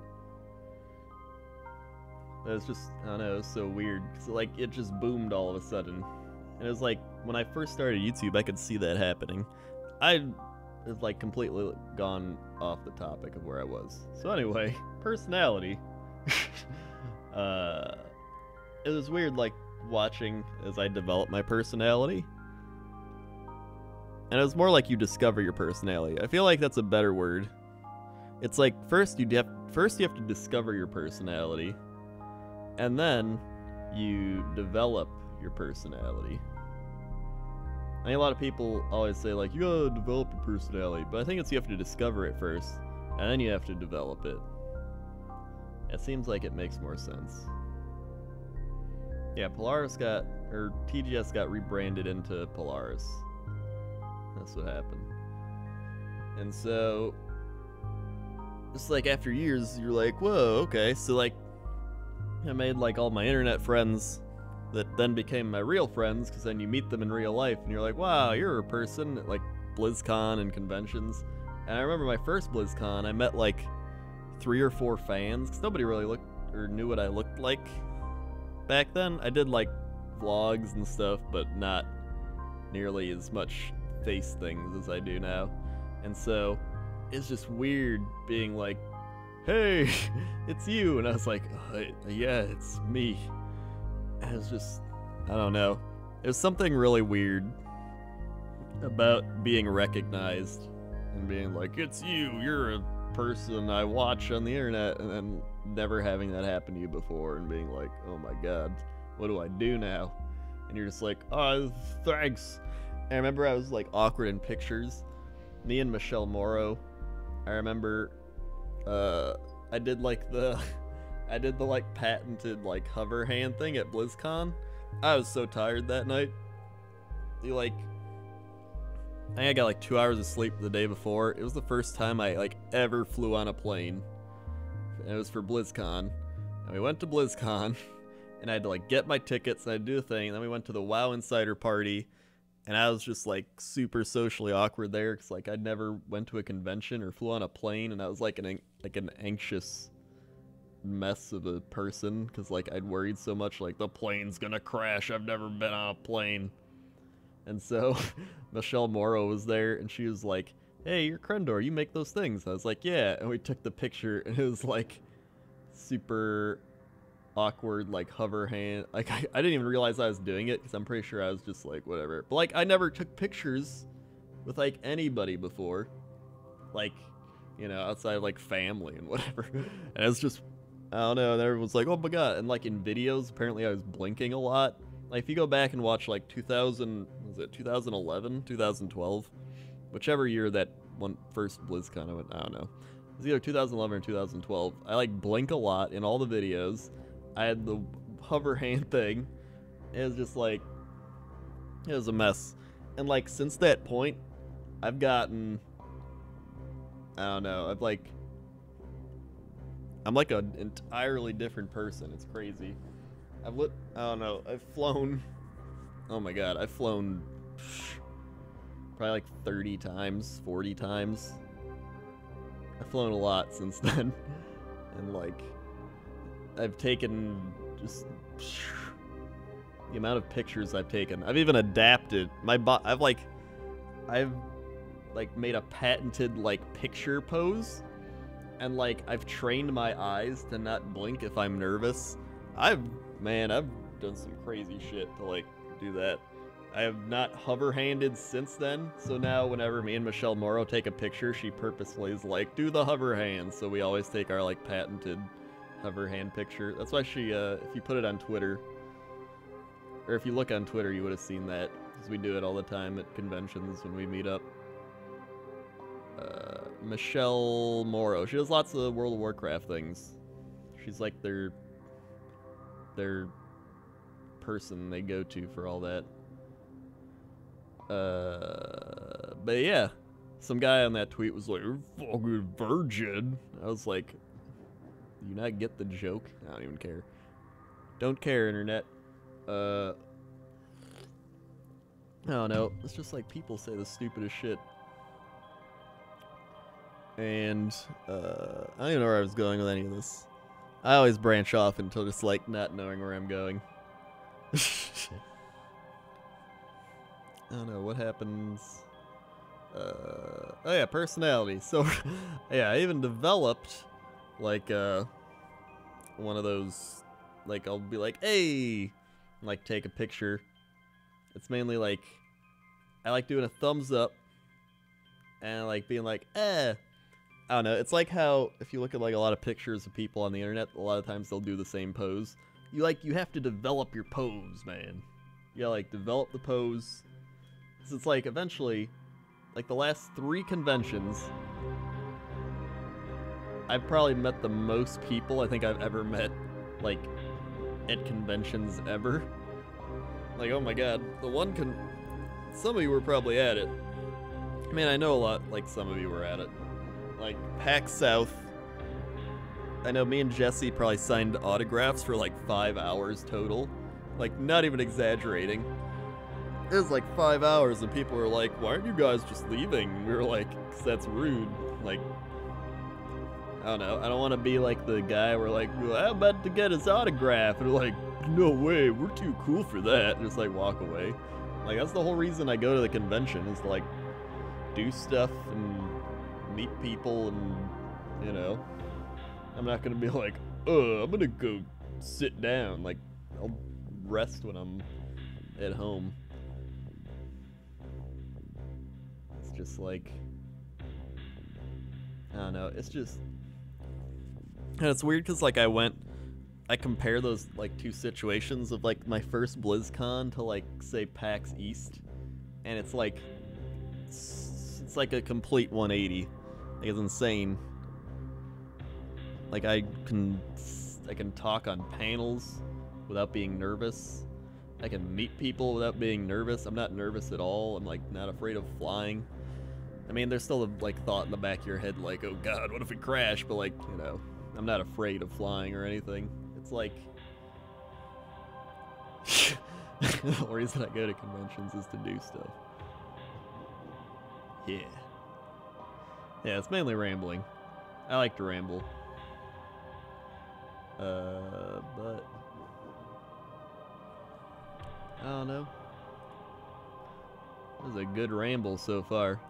It was just, I don't know, it was so weird. So like it just boomed all of a sudden. And it was like, when I first started YouTube, I could see that happening. I was like completely gone off the topic of where I was. So anyway, personality. It was weird like watching as I developed my personality. And it was more like you discover your personality. I feel like that's a better word. It's like first you have to discover your personality, and then you develop your personality. I mean, a lot of people always say like, you gotta develop your personality, but I think it's you have to discover it first, and then you have to develop it. It seems like it makes more sense. Yeah, TGS got rebranded into Polaris. That's what happened. And so, it's like after years, you're like, whoa, okay, so like, I made like all my internet friends that then became my real friends, because then you meet them in real life and you're like, wow, you're a person at like BlizzCon and conventions. And I remember my first BlizzCon, I met like 3 or 4 fans, because nobody really looked or knew what I looked like back then. I did like vlogs and stuff, but not nearly as much face things as I do now. And so it's just weird being like, hey, it's you. And I was like, yeah, it's me. And it was just, I don't know. There's something really weird about being recognized and being like, it's you, you're a person I watch on the internet, and then never having that happen to you before and being like, oh my god, what do I do now? And you're just like, oh, thanks. And I remember I was like awkward in pictures. Me and Michelle Morrow, I remember I did the like patented like hover hand thing at BlizzCon. I was so tired that night. I think I got like 2 hours of sleep the day before. It was the first time I like ever flew on a plane. And it was for BlizzCon. And we went to BlizzCon, and I had to like get my tickets and I'd do a thing. And then we went to the WoW Insider party, and I was just like super socially awkward there, because like I'd never went to a convention or flew on a plane, and I was like an anxious mess of a person, because like I'd worried so much like the plane's gonna crash. I've never been on a plane. And so Michelle Morrow was there, and she was like, hey, you're Krendor, you make those things. I was like, yeah. And we took the picture, and it was like super awkward, like hover hand. Like I didn't even realize I was doing it, because I'm pretty sure I was just like, whatever. But like I never took pictures with like anybody before, like, you know, outside of like family and whatever. And it was just, I don't know, and everyone's like, oh my god. And like in videos, apparently I was blinking a lot. Like if you go back and watch like 2011, 2012, whichever year that one first BlizzCon I went, I don't know. It was either 2011 or 2012. I like blink a lot in all the videos. I had the hover hand thing. It was just like, it was a mess. And like since that point, I've gotten, I don't know, I'm like an entirely different person. It's crazy. I don't know, I've flown, oh my god, I've flown probably like 30 times, 40 times. I've flown a lot since then. And like, I've taken just the amount of pictures I've taken. I've even adapted my I've made a patented like picture pose, and like I've trained my eyes to not blink if I'm nervous. I've done some crazy shit to like do that. I have not hover-handed since then, so now whenever me and Michelle Morrow take a picture, she purposefully is like, do the hover hand, so we always take our like patented hover hand picture. That's why she, if you put it on Twitter, or if you look on Twitter, you would have seen that, because we do it all the time at conventions when we meet up. Michelle Morrow, she does lots of World of Warcraft things. She's like their person they go to for all that. But yeah, some guy on that tweet was like, "You're a fucking virgin." I was like, "Do you not get the joke?" I don't even care. Don't care, internet. I don't know. It's just like people say the stupidest shit. And I don't even know where I was going with any of this. I always branch off until just like not knowing where I'm going. I don't know what happens. Oh yeah, personality. So yeah, I even developed like one of those, like I'll be like, hey, like take a picture. It's mainly like I like doing a thumbs up and like being like, eh. I don't know. It's like how if you look at like a lot of pictures of people on the internet, a lot of times they'll do the same pose. You have to develop your pose, man. You gotta like develop the pose. So it's like eventually, like the last 3 conventions, I've probably met the most people I think I've ever met, like at conventions ever. Like, oh my god, some of you were probably at it. I mean, I know a lot, like some of you were at it. Like PAX South, I know me and Jesse probably signed autographs for like 5 hours total. Like, not even exaggerating. It was like 5 hours and people were like, why aren't you guys just leaving? And we were like, 'cause that's rude. Like, I don't know. I don't want to be like the guy where like, well, I'm about to get his autograph. And we're like, no way, we're too cool for that. And just like walk away. Like, that's the whole reason I go to the convention, is to like do stuff and meet people, and you know, I'm not gonna be like, I'm gonna go sit down. Like, I'll rest when I'm at home. It's just like, I don't know, it's just, and it's weird because like I compare those like 2 situations of like my first BlizzCon to like say PAX East, and it's like it's like a complete 180. Like, it's insane. Like I can talk on panels without being nervous. I can meet people without being nervous. I'm not nervous at all. I'm like not afraid of flying. I mean, there's still a like thought in the back of your head like, oh god, what if we crash? But like, you know, I'm not afraid of flying or anything. It's like the reason I go to conventions is to do stuff. Yeah. Yeah, it's mainly rambling. I like to ramble. But I don't know. This is a good ramble so far.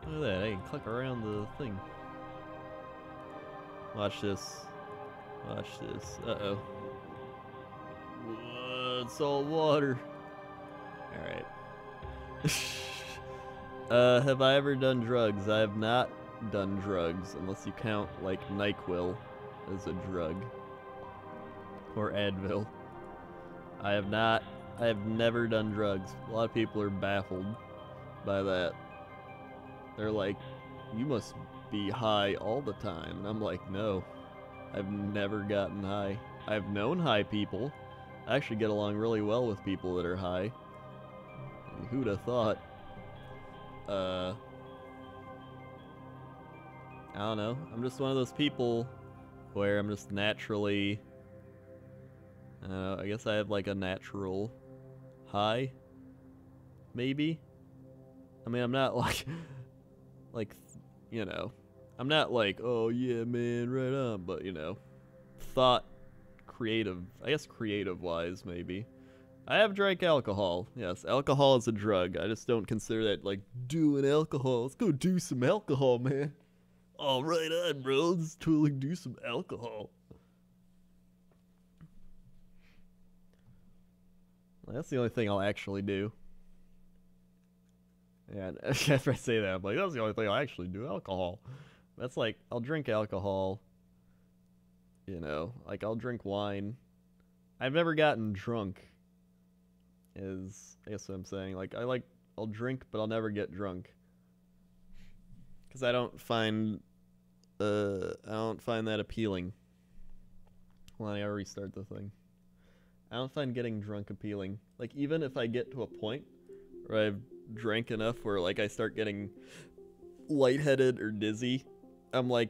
Look at that, I can click around the thing. Watch this. Watch this. Uh-oh. Whoa, it's all water. Alright. Have I ever done drugs? I have not done drugs, unless you count, like, NyQuil as a drug. Or Advil. I have never done drugs. A lot of people are baffled by that. They're like, you must be high all the time. And I'm like, no. I've never gotten high. I've known high people. I actually get along really well with people that are high. I mean, who'd have thought? I don't know. I'm just one of those people where I'm just naturally, I guess I have like a natural high, maybe. I mean, I'm not like, you know, I'm not like, oh yeah, man, right on, but you know, I guess creative wise, maybe. I have drank alcohol. Yes, alcohol is a drug. I just don't consider that like doing alcohol. Let's go do some alcohol, man. Oh, right on, bro. Let's totally do some alcohol. Well, that's the only thing I'll actually do. Yeah, after I say that, I'm like, that's the only thing I'll actually do, alcohol. That's like, I'll drink alcohol, you know, like I'll drink wine. I've never gotten drunk. I guess what I'm saying. Like, I'll drink, but I'll never get drunk. Because I don't find that appealing. Well, I restart the thing. I don't find getting drunk appealing. Like, even if I get to a point where I've drank enough where like I start getting lightheaded or dizzy. I'm like,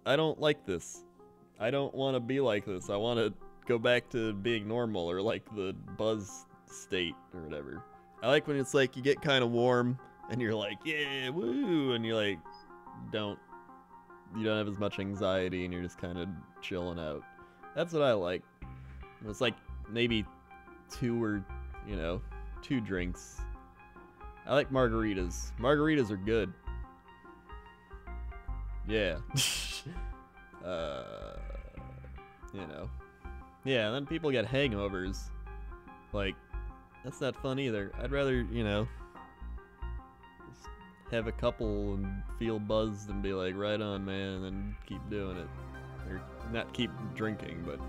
I don't like this. I don't want to be like this. I want to go back to being normal, or like the buzz state or whatever. I like when it's like you get kind of warm and you're like, yeah, woo, and you like you don't have as much anxiety and you're just kind of chilling out. That's what I like. It's like maybe 2 drinks. I like margaritas. Margaritas are good. Yeah. Yeah, and then people get hangovers. Like, that's not fun either. I'd rather, just have a couple and feel buzzed and be like, right on, man, and then keep doing it. Or not keep drinking, but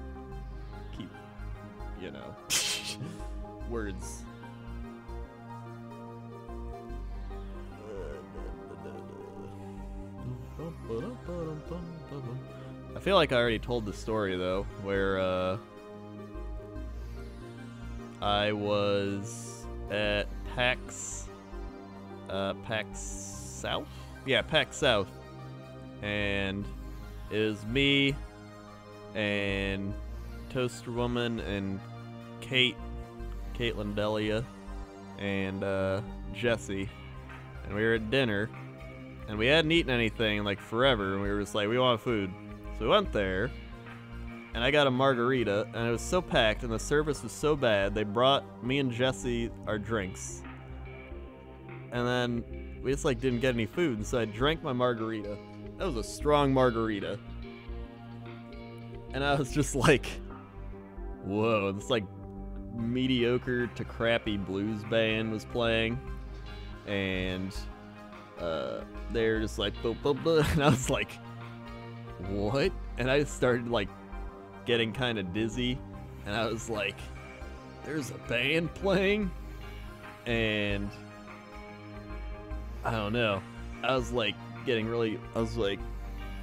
keep, words. I feel like I already told the story though, where I was at PAX South? Yeah, PAX South. And it was me and Toaster Woman and Caitlin Delia and Jesse. And we were at dinner. And we hadn't eaten anything in like forever, and we were just like, we want food. So we went there, and I got a margarita, and it was so packed, and the service was so bad, they brought me and Jesse our drinks. And then we just like didn't get any food, and so I drank my margarita. That was a strong margarita. And I was just like, whoa, this like mediocre to crappy blues band was playing. And they're just like, blah, blah, blah. And I was like, what? And I started like getting kind of dizzy, and I was like, there's a band playing? And I don't know. I was like getting really, I was like,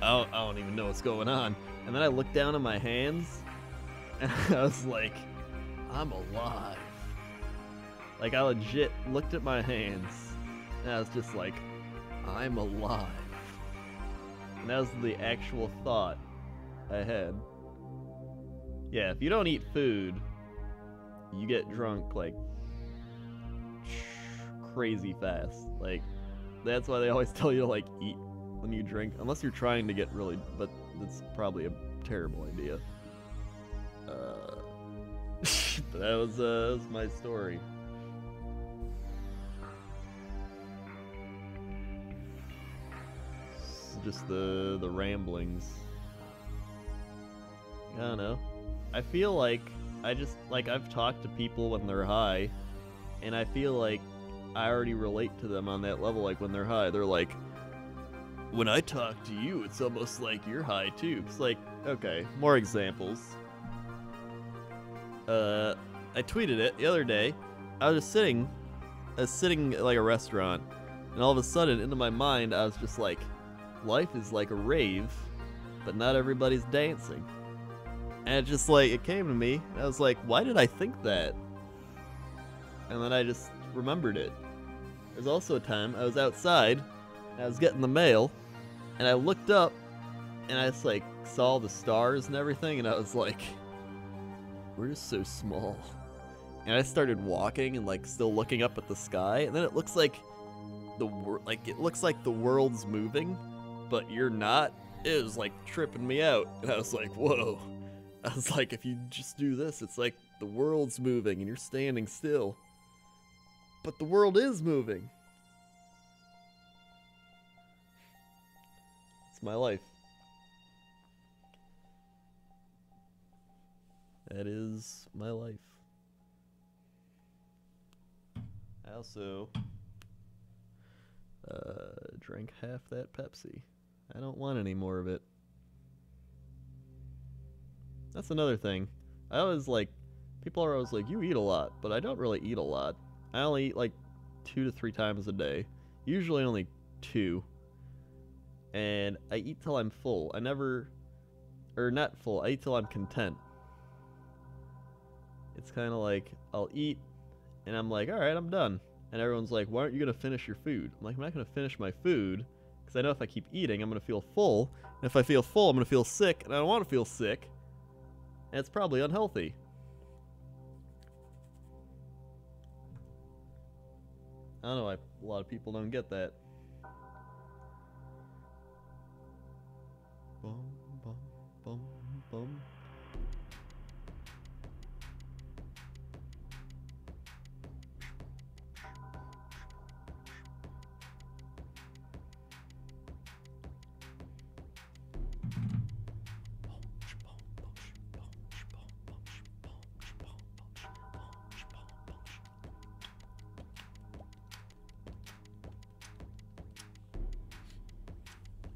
I don't even know what's going on. And then I looked down at my hands, and I was like, I'm alive. Like, I legit looked at my hands, and I was just like, I'm alive. And that was the actual thought I had. Yeah, if you don't eat food, you get drunk, like, crazy fast. Like, that's why they always tell you to, like, eat when you drink. Unless you're trying to get really... But that's probably a terrible idea. But that was my story. Just the ramblings. I don't know. I feel like I've talked to people when they're high, and I feel like I already relate to them on that level. Like when they're high, they're like, when I talk to you, it's almost like you're high too. It's like, okay, more examples. I tweeted it the other day. I was sitting at like a restaurant, and all of a sudden, into my mind, I was just like, life is like a rave, but not everybody's dancing. And it just like, it came to me, and I was like, why did I think that? And then I just remembered it. There's also a time I was outside, and I was getting the mail, and I looked up, and I just like saw the stars and everything, and I was like, we're just so small. And I started walking and like still looking up at the sky, and then it looks like the world's moving, but you're not. It was like tripping me out, and I was like, whoa. I was like, if you just do this, it's like the world's moving and you're standing still, but the world is moving. It's my life. That is my life. I also drank half that Pepsi. I don't want any more of it. That's another thing. I always like, people are always like, you eat a lot, but I don't really eat a lot. I only eat like 2 to 3 times a day. Usually only 2. And I eat till I'm full. I never, or not full, I eat till I'm content. It's kind of like, I'll eat, and I'm like, alright, I'm done. And everyone's like, why aren't you gonna finish your food? I'm like, I'm not gonna finish my food because I know if I keep eating, I'm gonna feel full. And if I feel full, I'm gonna feel sick, and I don't want to feel sick. And it's probably unhealthy. I don't know why a lot of people don't get that. Bum, bum, bum, bum.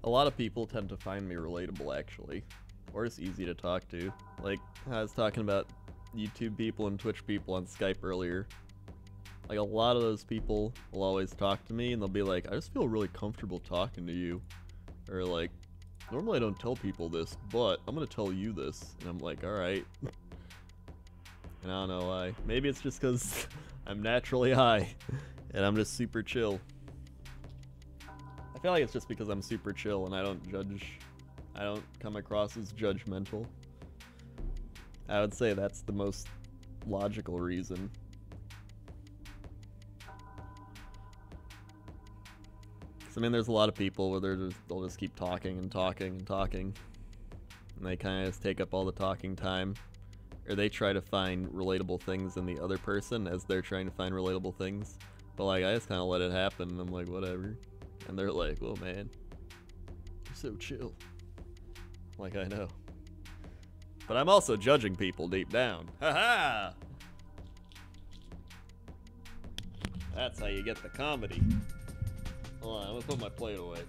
A lot of people tend to find me relatable, actually, or just easy to talk to. Like, I was talking about YouTube people and Twitch people on Skype earlier. Like, a lot of those people will always talk to me, and they'll be like, I just feel really comfortable talking to you. Or like, normally I don't tell people this, but I'm gonna tell you this. And I'm like, alright. And I don't know why. Maybe it's just because I'm naturally high, and I'm just super chill. I feel like it's just because I'm super chill and I don't judge. I don't come across as judgmental. I would say that's the most logical reason. I mean, there's a lot of people where they'll just keep talking and talking and talking, and they kind of just take up all the talking time, or they try to find relatable things in the other person as they're trying to find relatable things. But like, I just kind of let it happen, and I'm like, whatever. And they're like, oh man, you're so chill. Like, I know. But I'm also judging people deep down. Haha! That's how you get the comedy. Hold on, I'm gonna put my plate away.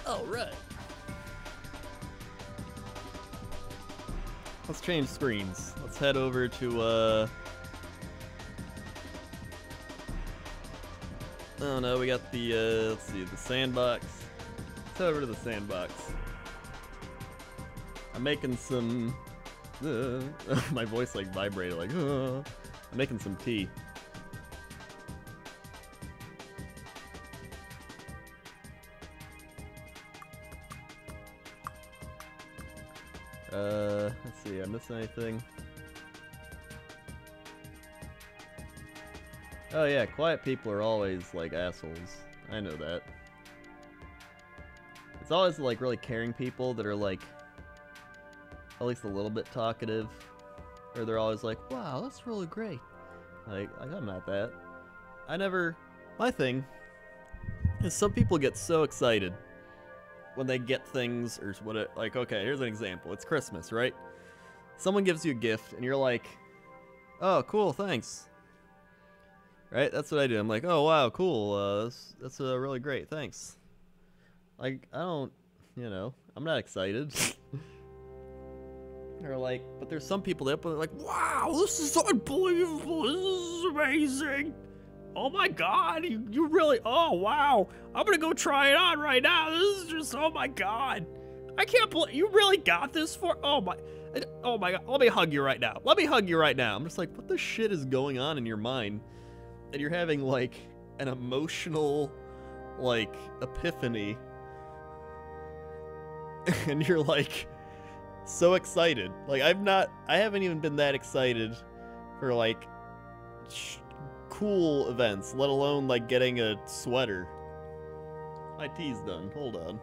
All right. Let's change screens. Let's head over to, oh no, we got the, let's see, the sandbox. Let's head over to the sandbox. I'm making some, my voice like vibrated like, I'm making some tea. Let's see, I missed anything? Oh yeah, quiet people are always like assholes. I know that. It's always like really caring people that are like at least a little bit talkative. Or they're always like, wow, that's really great. Like I'm not that. My thing is some people get so excited when they get things or what, like, okay, here's an example. It's Christmas, right? Someone gives you a gift and you're like, oh, cool, thanks. Right? That's what I do. I'm like, oh, wow, cool. That's really great, thanks. Like, I don't, I'm not excited. Or like, but there's some people that open it like, wow, this is unbelievable. This is amazing. Oh my God, you really, oh wow. I'm gonna go try it on right now. This is just, oh my God. I can't believe, you really got this for, oh my God. Let me hug you right now. Let me hug you right now. I'm just like, what the shit is going on in your mind? And you're having like an emotional, like, epiphany. And you're like, so excited. Like, I haven't even been that excited for like cool events, let alone like getting a sweater. My tea's done. Hold on.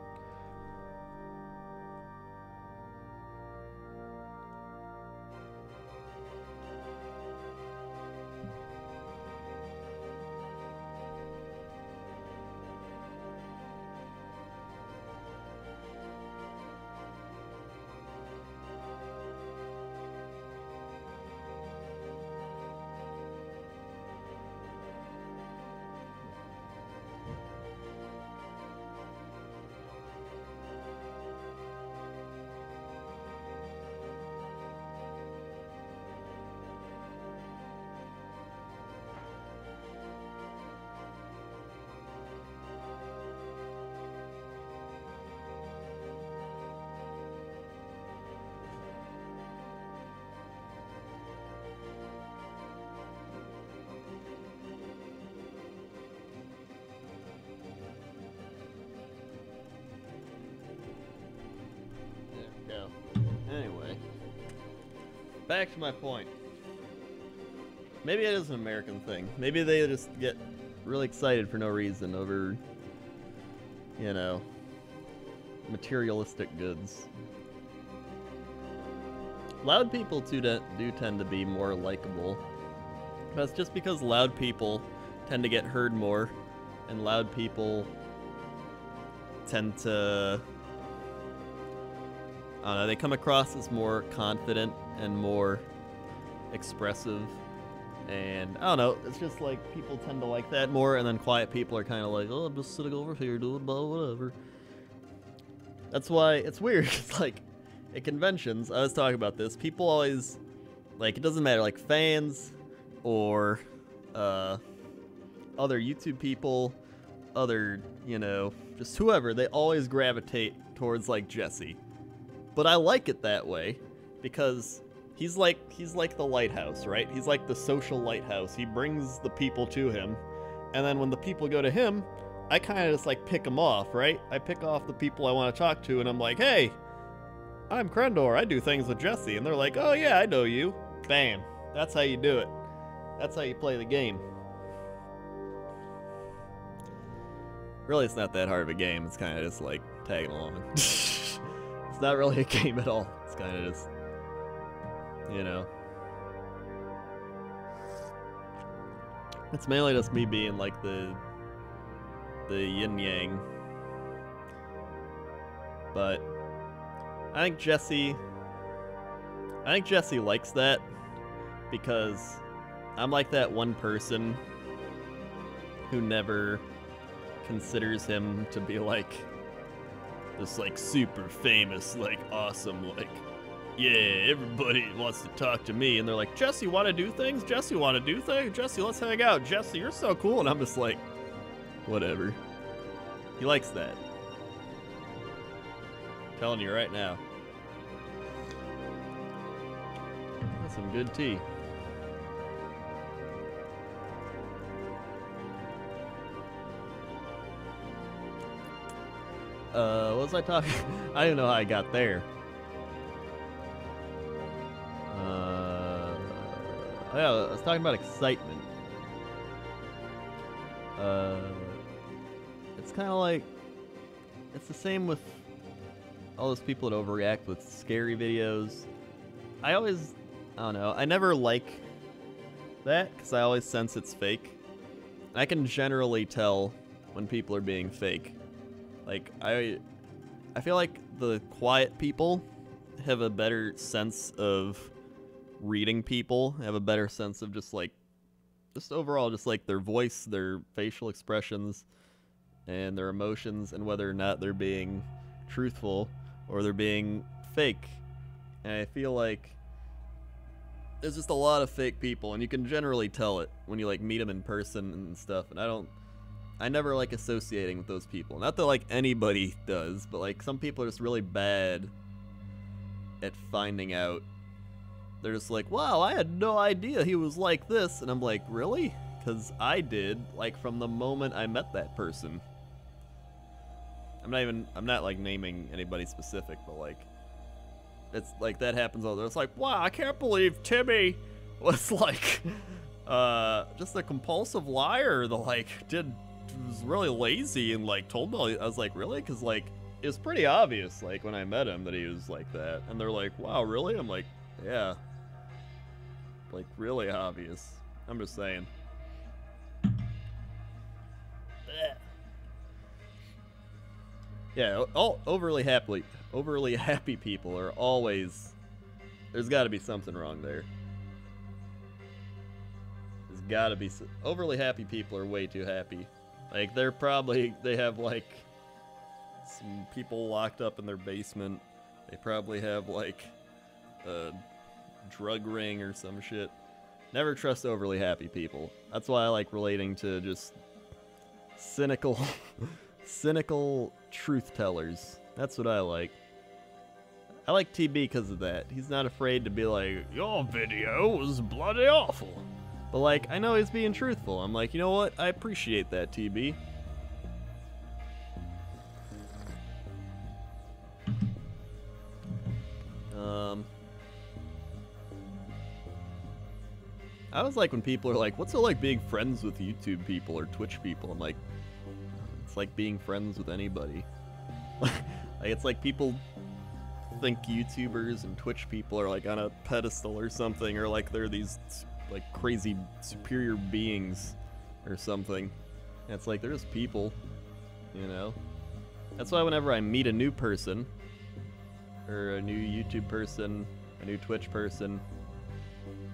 There we go. Anyway, back to my point. Maybe it is an American thing. Maybe they just get really excited for no reason over, materialistic goods. Loud people too do tend to be more likable. That's just because loud people tend to get heard more, and loud people tend to, I don't know, they come across as more confident and more expressive. And I don't know, it's just like people tend to like that more, and then quiet people are kind of like, oh, I'm just sitting over here doing blah, whatever. That's why it's weird. It's like at conventions, I was talking about this, people always, like, it doesn't matter, like fans or other YouTube people, other, just whoever, they always gravitate towards like Jesse. But I like it that way because he's like the lighthouse, right? He's like the social lighthouse. He brings the people to him, and then when the people go to him, I kind of just like pick them off, right? I pick off the people I want to talk to, and I'm like, hey, I'm Krendor. I do things with Jesse, and they're like, oh yeah, I know you. Bam. That's how you do it. That's how you play the game. Really, it's not that hard of a game. It's kind of just like tagging along. It's not really a game at all. It's kind of just, It's mainly just me being like the yin yang. But I think Jesse likes that because I'm like that one person who never considers him to be like this like super famous, like awesome, like, yeah, everybody wants to talk to me, and they're like, Jesse, want to do things? Jesse, want to do things? Jesse, let's hang out. Jesse, you're so cool. And I'm just like, whatever. He likes that. I'm telling you right now. That's some good tea. What was I talking? I don't even know how I got there. Oh yeah, I was talking about excitement. It's kind of like, it's the same with all those people that overreact with scary videos. I always I don't know. I never like that because I always sense it's fake. I can generally tell when people are being fake. Like, I feel like the quiet people have a better sense of reading people, have a better sense of just overall, just like their voice, their facial expressions, and their emotions, and whether or not they're being truthful or they're being fake. And I feel like there's just a lot of fake people, and you can generally tell it when you like meet them in person and stuff. And I never like associating with those people. Not that like anybody does, but like some people are just really bad at finding out. They're just like, wow, I had no idea he was like this. And I'm like, really? Because I did, like, from the moment I met that person. I'm not like naming anybody specific, but like, it's like that happens all the time. It's like, wow, I can't believe Timmy was like, just a compulsive liar. Was really lazy and like told me. I was like, really? Because like, it was pretty obvious, like, when I met him that he was like that. And they're like, wow, really? I'm like, yeah. Like, really obvious. I'm just saying. Yeah, all overly happy people are always... There's got to be something wrong there. There's got to be... Overly happy people are way too happy. Like, they have, like, some people locked up in their basement. They probably have, like, a drug ring or some shit. Never trust overly happy people. That's why I like relating to just cynical truth tellers. That's what I like. I like TB because of that. He's not afraid to be like, your video was bloody awful. But like, I know he's being truthful. I'm like, you know what? I appreciate that, TB. I was like when people are like, what's it like being friends with YouTube people or Twitch people? I'm like, it's like being friends with anybody. Like, it's like people think YouTubers and Twitch people are like on a pedestal or something, or like they're these like crazy superior beings or something. And it's like, they're just people, you know? That's why whenever I meet a new person, or a new YouTube person, a new Twitch person,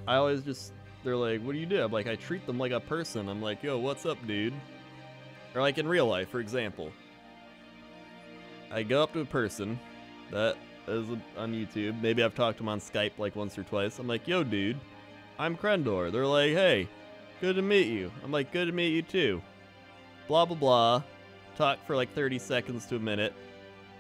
I always just, they're like, what do you do? I'm like, I treat them like a person. I'm like, yo, what's up, dude? Or like in real life, for example. I go up to a person that is on YouTube. Maybe I've talked to them on Skype like once or twice. I'm like, yo, dude, I'm Krendor. They're like, hey, good to meet you. I'm like, good to meet you too. Blah, blah, blah. Talk for like 30 seconds to a minute.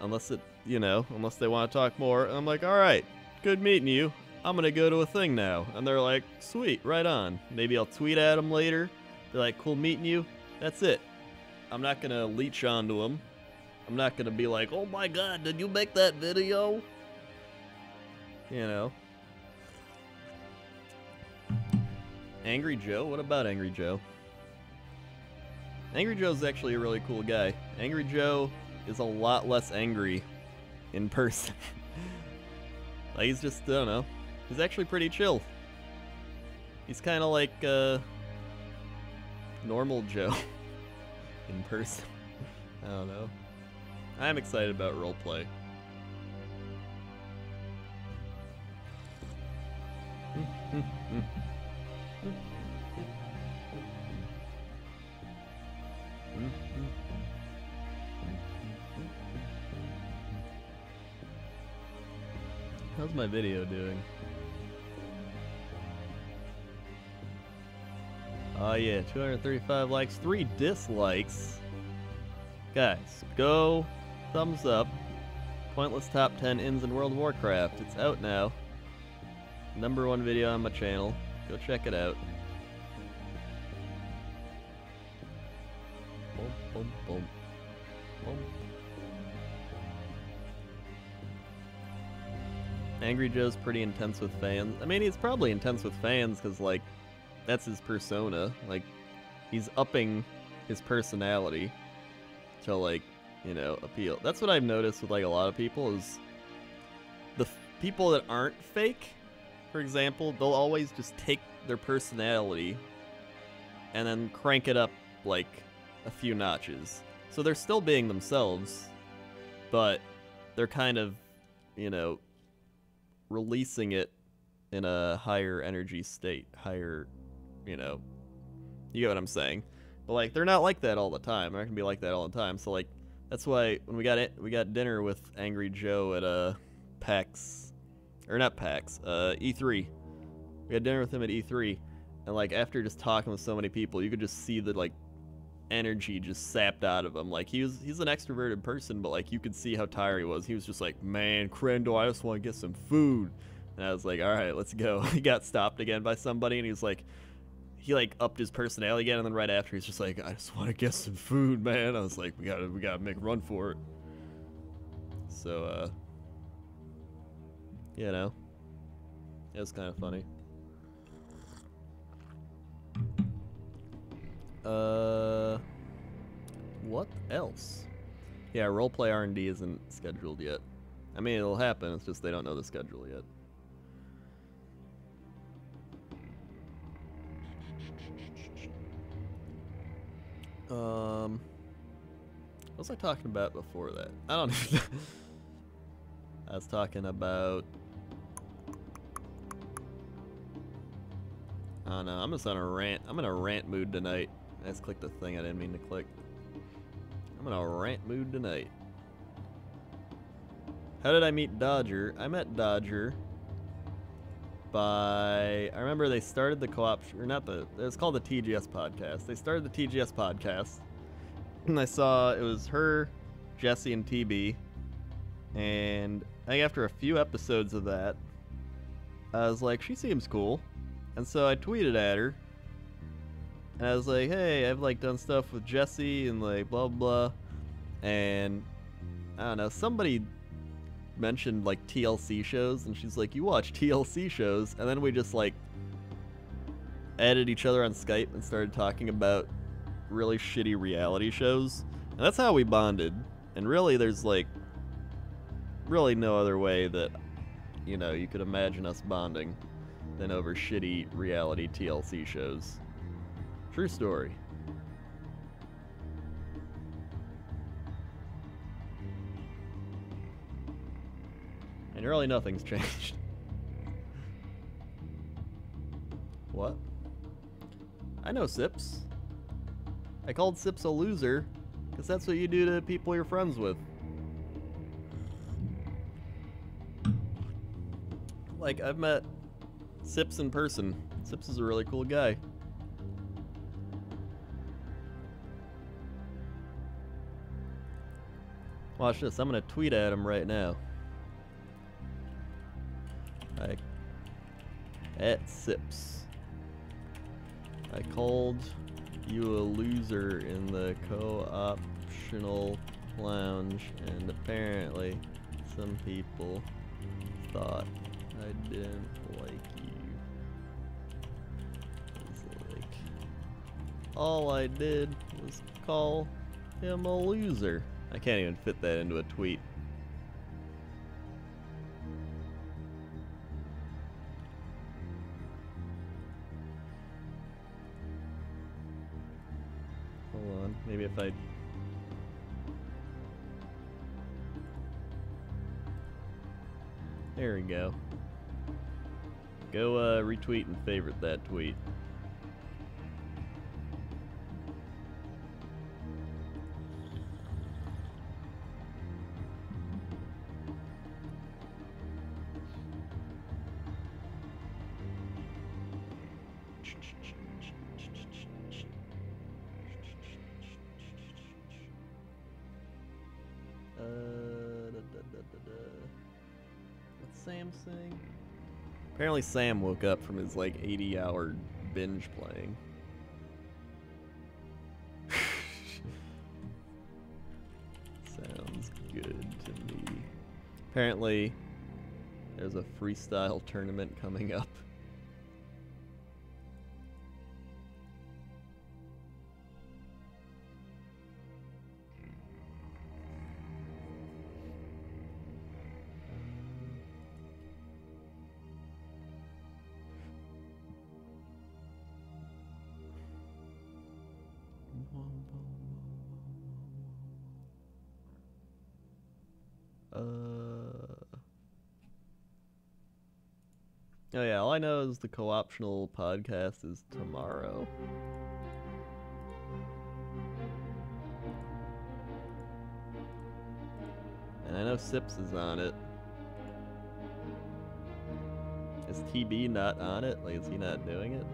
Unless it, you know, unless they want to talk more. I'm like, all right, good meeting you. I'm going to go to a thing now. And they're like, sweet, right on. Maybe I'll tweet at them later. They're like, cool meeting you. That's it. I'm not going to leech onto them. I'm not going to be like, oh my god, did you make that video? You know. Angry Joe? What about Angry Joe? Angry Joe's actually a really cool guy. Angry Joe is a lot less angry in person. Like, he's just, I don't know. He's actually pretty chill. He's kind of like, normal Joe in person. I don't know. I'm excited about roleplay. How's my video doing? Oh yeah, 235 likes, 3 dislikes. Guys, go thumbs up. Pointless top 10 ins in World of Warcraft. It's out now. #1 video on my channel. Go check it out. Boom, boom, boom. Boom. Angry Joe's pretty intense with fans. I mean, he's probably intense with fans because, like, that's his persona. Like, he's upping his personality to, like, you know, appeal. That's what I've noticed with, like, a lot of people is the people that aren't fake for example, they'll always just take their personality and then crank it up like a few notches. So they're still being themselves, but they're kind of, you know, releasing it in a higher energy state, higher, you know, you get what I'm saying. But like they're not like that all the time. They're not gonna be like that all the time. So like that's why when we got dinner with Angry Joe at PAX, or not PAX, E3. We had dinner with him at E3, and like after just talking with so many people, you could just see the like energy just sapped out of him. Like he's an extroverted person, but like you could see how tired he was. He was just like, man, Crandall, I just want to get some food. And I was like, all right, let's go. He got stopped again by somebody, and he was like, he like upped his personality again, and then right after he's just like, I just want to get some food, man. I was like, we gotta make a run for it. So you know, it was kind of funny. What else? Yeah, roleplay R&D isn't scheduled yet. I mean, it'll happen, it's just they don't know the schedule yet. What was I talking about before that? I don't even know. I was talking about... I don't know, I'm just on a rant. I'm in a rant mood tonight. I just clicked the thing I didn't mean to click. I'm in a rant mood tonight. How did I meet Dodger? I met Dodger by... I remember they started the co-op... Or not the... It was called the TGS podcast. They started the TGS podcast. And I saw it was her, Jesse, and TB. And I think after a few episodes of that, I was like, she seems cool. And so I tweeted at her. And I was like, hey, I've like done stuff with Jesse and like blah blah. And I don't know, somebody mentioned like TLC shows, and she's like, you watch TLC shows? And then we just like added each other on Skype and started talking about really shitty reality shows. And that's how we bonded. And really there's like really no other way that, you know, you could imagine us bonding than over shitty reality TLC shows. True story. And really nothing's changed. What? I know Sips. I called Sips a loser because that's what you do to people you're friends with. Like, I've met Sips in person. Sips is a really cool guy. Watch this, I'm gonna tweet at him right now. At Sips. I called you a loser in the co-optional lounge, and apparently some people thought I didn't like you. It's like, all I did was call him a loser. I can't even fit that into a tweet. Hold on, maybe if I... There we go. Go retweet and favorite that tweet. What's Sam saying? Apparently Sam woke up from his like 80-hour binge playing. Sounds good to me. Apparently there's a freestyle tournament coming up. Oh yeah, all I know is the co-optional podcast is tomorrow. And I know Sips is on it. Is TB not on it? Like, is he not doing it?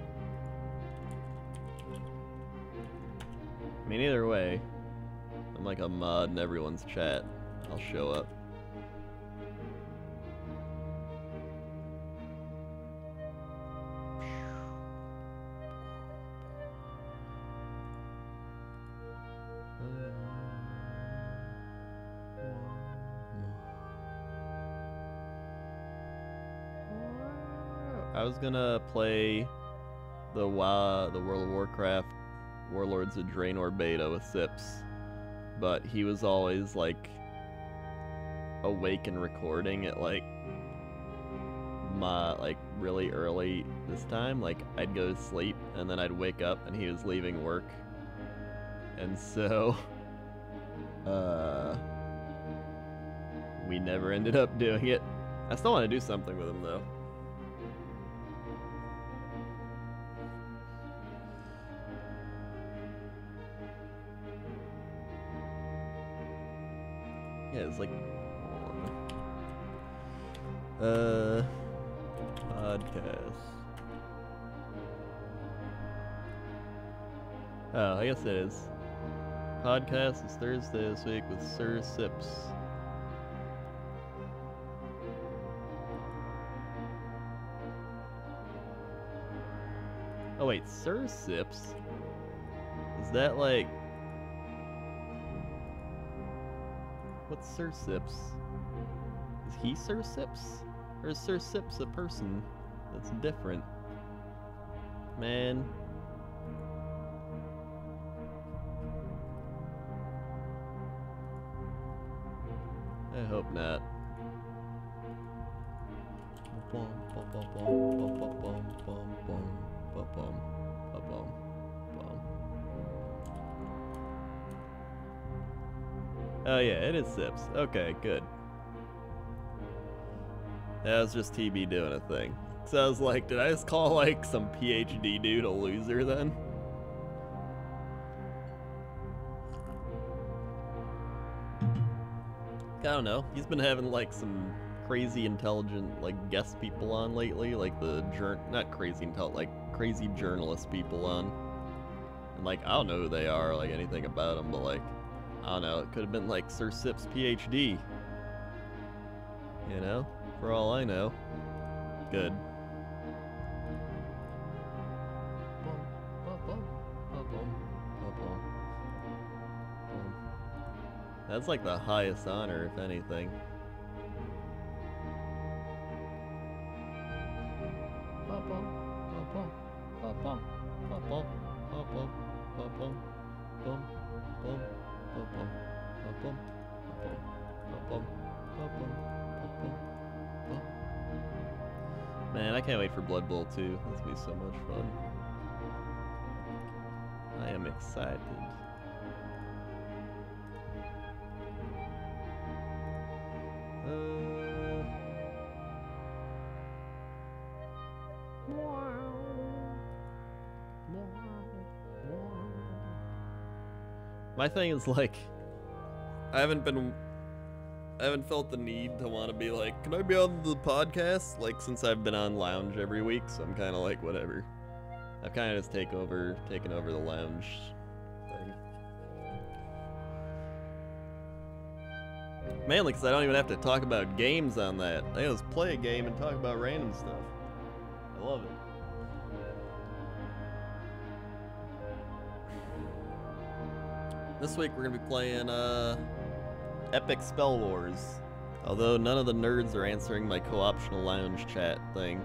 I mean, either way, I'm like a mod in everyone's chat. I'll show up. I was gonna play the World of Warcraft Warlords of Draenor beta with Sips, but he was always like awake and recording at like really early this time. Like I'd go to sleep and then I'd wake up and he was leaving work, and so we never ended up doing it. I still want to do something with him though. Yeah, it's like podcast. Oh, I guess it is. Podcast is Thursday this week with Sir Sips. Oh wait, Sir Sips? Is that like... What's Sir Sips? Is he Sir Sips? Or is Sir Sips a person that's different? Man. I hope not. Oh yeah, it is Sips. Okay, good. That was just TB doing a thing. So I was like, did I just call like some PhD dude a loser then? I don't know. He's been having like some crazy intelligent like guest people on lately, like the not crazy like crazy journalist people on. And like I don't know who they are, like anything about them, but like I don't know, it could have been like Sir Sips PhD. You know? For all I know. Good. That's like the highest honor, if anything. Man, I can't wait for Blood Bowl 2. That's gonna be so much fun. I am excited. My thing is like, I haven't felt the need to want to be like, can I be on the podcast? Like, since I've been on Lounge every week, so I'm kind of like, whatever. I've kind of just taken over the Lounge thing. Mainly because I don't even have to talk about games on that. I can just play a game and talk about random stuff. I love it. This week we're gonna be playing Epic Spell Wars. Although none of the nerds are answering my co-optional lounge chat thing.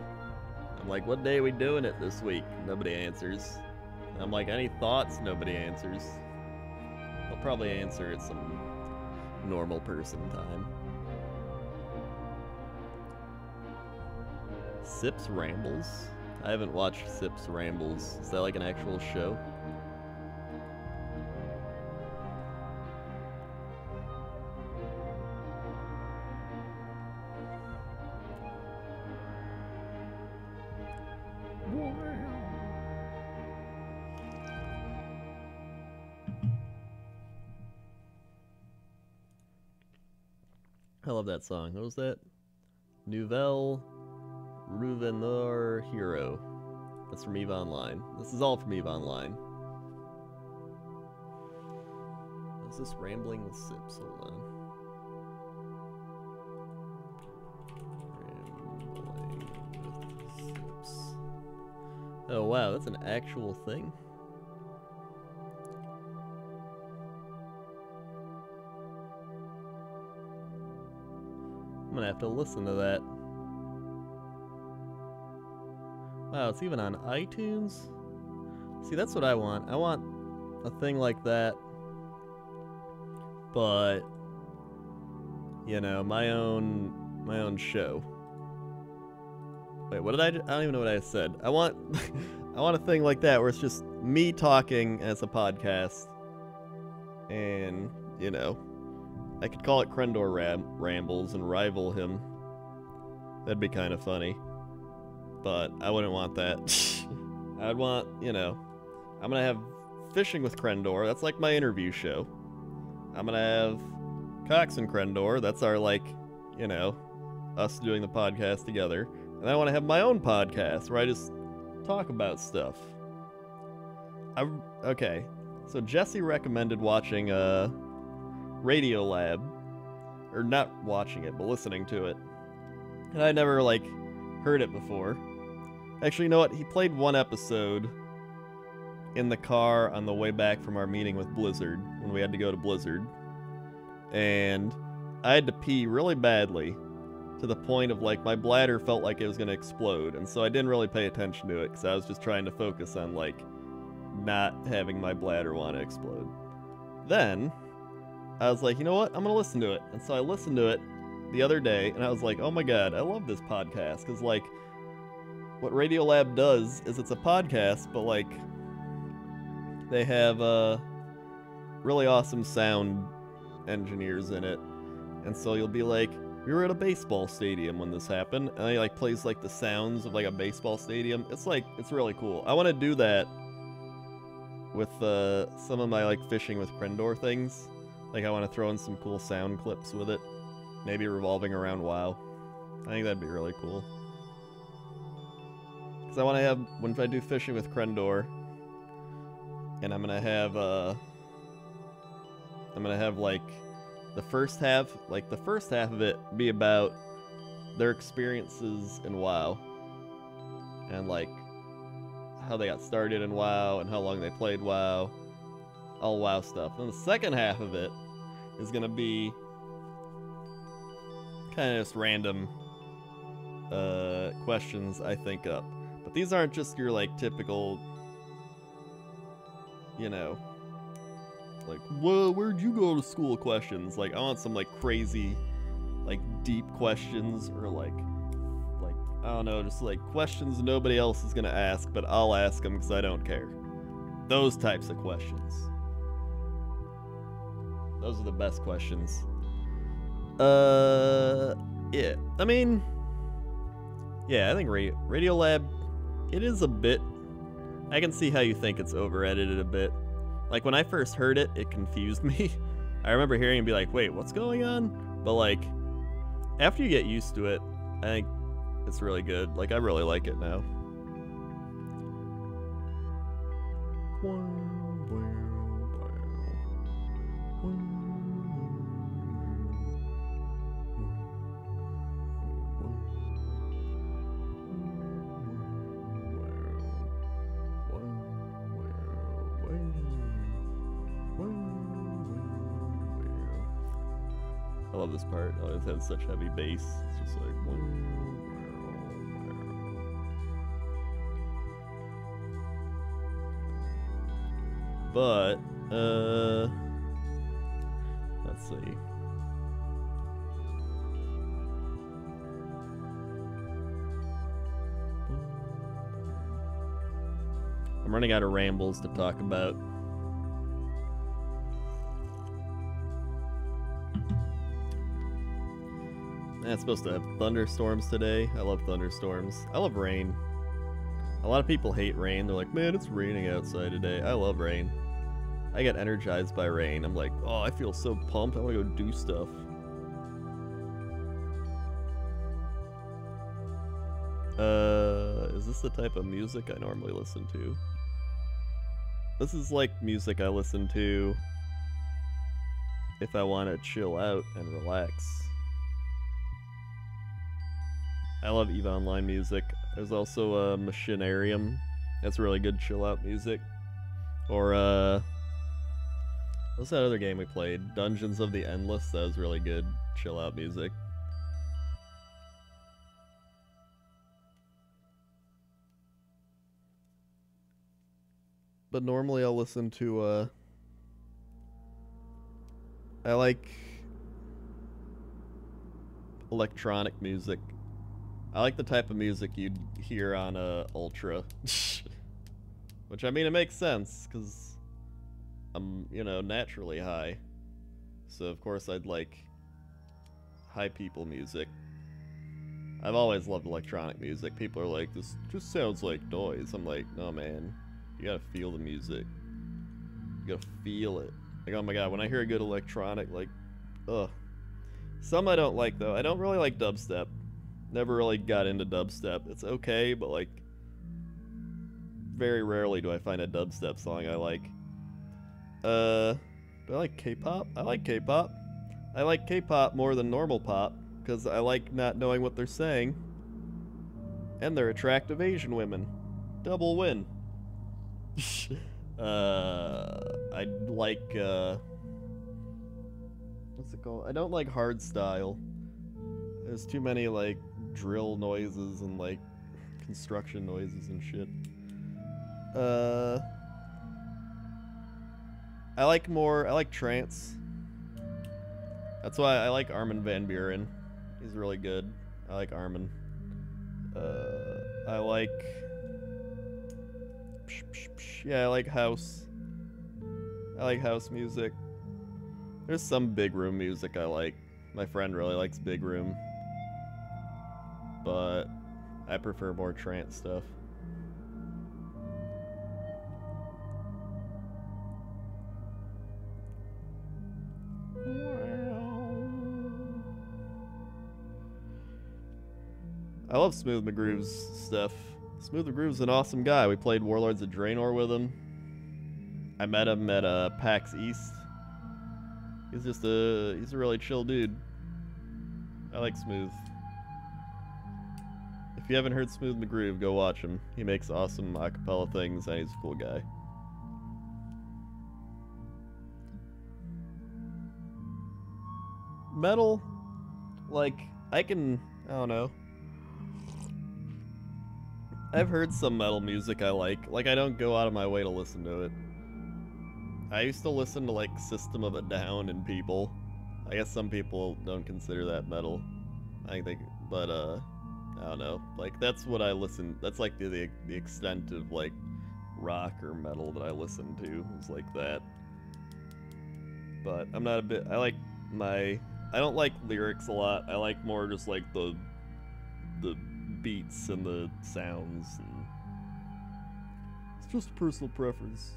I'm like, what day are we doing it this week? Nobody answers. And I'm like, any thoughts? Nobody answers. They'll probably answer at some normal person time. Sips Rambles? I haven't watched Sips Rambles. Is that like an actual show? I love that song. What was that? Nouvelle Revenir Hero. That's from EVE Online. This is all from EVE Online. Is this Rambling with Sips? Hold on. Rambling with Sips. Oh wow, that's an actual thing? I'm gonna have to listen to that. Wow, it's even on iTunes? See, that's what I want. I want a thing like that. But, you know, my own show. Wait, what did I don't even know what I said. I want I want a thing like that where it's just me talking as a podcast. And, you know, I could call it Krendor Rambles and rival him. That'd be kind of funny. But I wouldn't want that. I'd want, you know, I'm gonna have Fishing with Krendor. That's like my interview show. I'm gonna have Cox and Krendor. That's our, like, you know, us doing the podcast together. And I want to have my own podcast where I just talk about stuff. Okay, so Jesse recommended watching Radiolab, or not watching it, but listening to it. And I never, like, heard it before. Actually, you know what? He played one episode in the car on the way back from our meeting with Blizzard, when we had to go to Blizzard. And I had to pee really badly, to the point of, like, my bladder felt like it was going to explode. And so I didn't really pay attention to it, because I was just trying to focus on, like, not having my bladder want to explode. Then I was like, you know what? I'm going to listen to it. And so I listened to it the other day, and I was like, oh my god, I love this podcast. Because, like, what Radiolab does is it's a podcast, but, like, they have really awesome sound engineers in it. And so you'll be like, we were at a baseball stadium when this happened, and he, like, plays, like, the sounds of, like, a baseball stadium. It's, like, it's really cool. I want to do that with some of my, like, Fishing with Krendor things. Like, I want to throw in some cool sound clips with it. Maybe revolving around WoW. I think that'd be really cool. Because I want to have, when I do Fishing with Krendor, and I'm gonna have, like, the first half of it be about their experiences in WoW. And, like, how they got started in WoW, and how long they played WoW. All WoW stuff. And the second half of it is gonna be kind of just random questions I think up. But these aren't just your, like, typical, you know, like, whoa, where'd you go to school questions. Like, I want some, like, crazy, like, deep questions, or, like, I don't know, just, like, questions nobody else is gonna ask, but I'll ask them because I don't care. Those types of questions. Those are the best questions. Yeah. I mean, yeah, I think Radiolab, it is a bit, I can see how you think it's over-edited a bit. Like, when I first heard it, it confused me. I remember hearing it and be like, wait, what's going on? But, like, after you get used to it, I think it's really good. Like, I really like it now. I love this part. It always has such heavy bass. It's just like, but let's see. I'm running out of rambles to talk about. It's supposed to have thunderstorms today. I love thunderstorms. I love rain. A lot of people hate rain. They're like, man, it's raining outside today. I love rain. I get energized by rain. I'm like, oh, I feel so pumped. I want to go do stuff. Is this the type of music I normally listen to? This is like music I listen to if I want to chill out and relax. I love EVE Online music. There's also Machinarium. That's really good chill out music. Or what's that other game we played? Dungeons of the Endless. That was really good chill out music. But normally I'll listen to I like electronic music. I like the type of music you'd hear on Ultra. Which, I mean, it makes sense, because I'm, you know, naturally high. So, of course, I'd like high people music. I've always loved electronic music. People are like, this just sounds like noise. I'm like, no, man. You gotta feel the music. You gotta feel it. Like, oh my god, when I hear a good electronic, like, ugh. Some I don't like, though. I don't really like dubstep. Never really got into dubstep. It's okay, but, like, very rarely do I find a dubstep song I like. Do I like K-pop? I like K-pop. I like K-pop more than normal pop, because I like not knowing what they're saying. And they're attractive Asian women. Double win. I like, what's it called? I don't like hardstyle. There's too many, like, drill noises and, like, construction noises and shit. I like trance. That's why I like Armin van Buuren. He's really good. I like Armin. I like... Yeah, I like house. I like house music. There's some big room music I like. My friend really likes big room. But I prefer more trance stuff. I love Smooth McGroove's stuff. Smooth McGroove's an awesome guy. We played Warlords of Draenor with him. I met him at PAX East. He's a really chill dude. I like Smooth. If you haven't heard Smooth McGroove, go watch him. He makes awesome acapella things and he's a cool guy. Metal, like, I don't know. I've heard some metal music I like. Like, I don't go out of my way to listen to it. I used to listen to, like, System of a Down and People. I guess some people don't consider that metal. I think, but, I don't know. Like, that's what I listen... That's, like, the extent of, like, rock or metal that I listen to. It's like that. But I'm not a bit... I like my... I don't like lyrics a lot. I like more just, like, the beats and the sounds. And it's just a personal preference.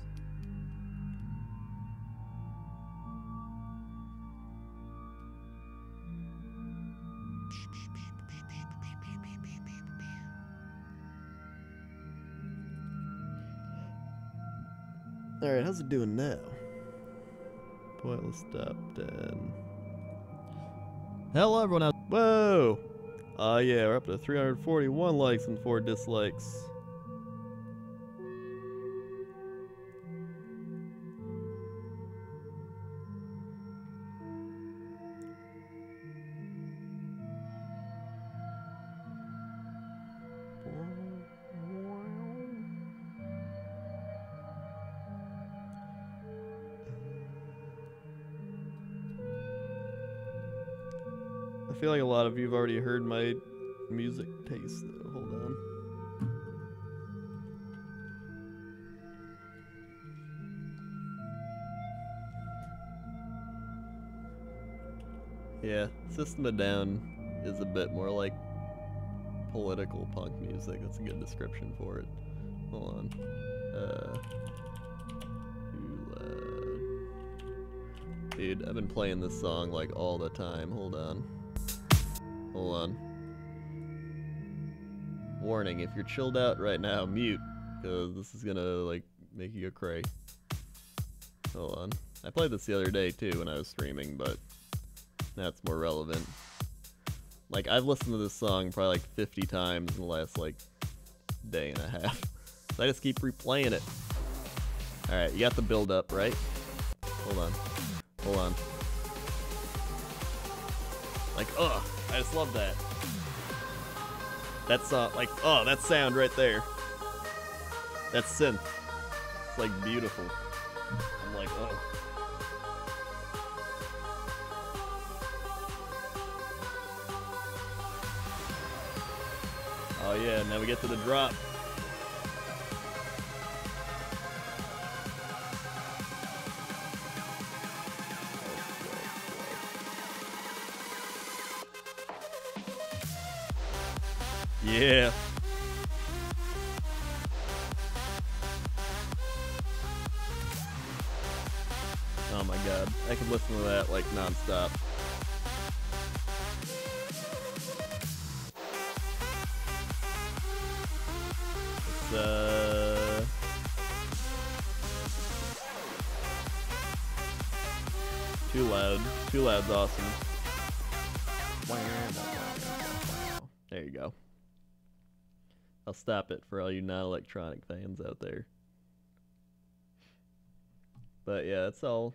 Alright, how's it doing now? Pointless top 10. Hello, everyone out. Whoa! Yeah, we're up to 341 likes and 4 dislikes. I feel like a lot of you have already heard my music taste, though. Hold on. Yeah, System of a Down is a bit more like political punk music. That's a good description for it. Hold on. Too loud. Dude, I've been playing this song like all the time. Hold on. Hold on. Warning, if you're chilled out right now, mute, because this is gonna, like, make you go cray. Hold on. I played this the other day, too, when I was streaming, but now it's more relevant. Like, I've listened to this song probably, like, 50 times in the last, like, day and a half. So I just keep replaying it. Alright, you got the build-up, right? Hold on. Hold on. Like, ugh, I just love that. That's, like, oh, that sound right there. That synth. It's, like, beautiful. I'm like, oh. Oh yeah, now we get to the drop. Yeah. Oh my god, I could listen to that like non-stop. It's too loud. Too loud's awesome. There you go. I'll stop it for all you non-electronic fans out there. But yeah, it's all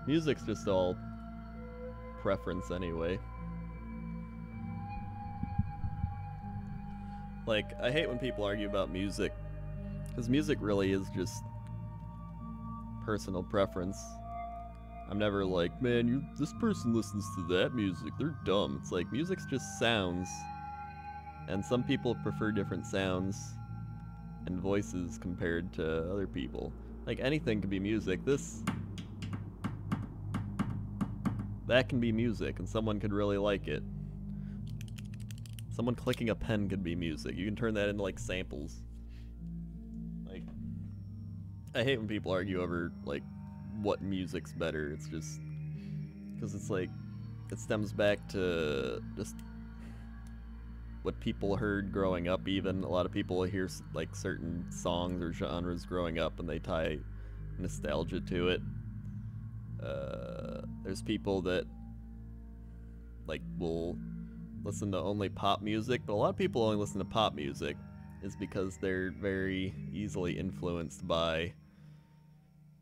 music's just all preference anyway. Like, I hate when people argue about music, because music really is just personal preference. I'm never like, man, this person listens to that music, they're dumb. It's like, music's just sounds, and some people prefer different sounds and voices compared to other people. Like, anything can be music. That can be music, and someone could really like it. Someone clicking a pen could be music. You can turn that into, like, samples. Like, I hate when people argue over, like, what music's better. It's just, because it's like, it stems back to just what people heard growing up. Even a lot of people hear like certain songs or genres growing up and they tie nostalgia to it. There's people that like will listen to only pop music, but a lot of people only listen to pop music is because they're very easily influenced by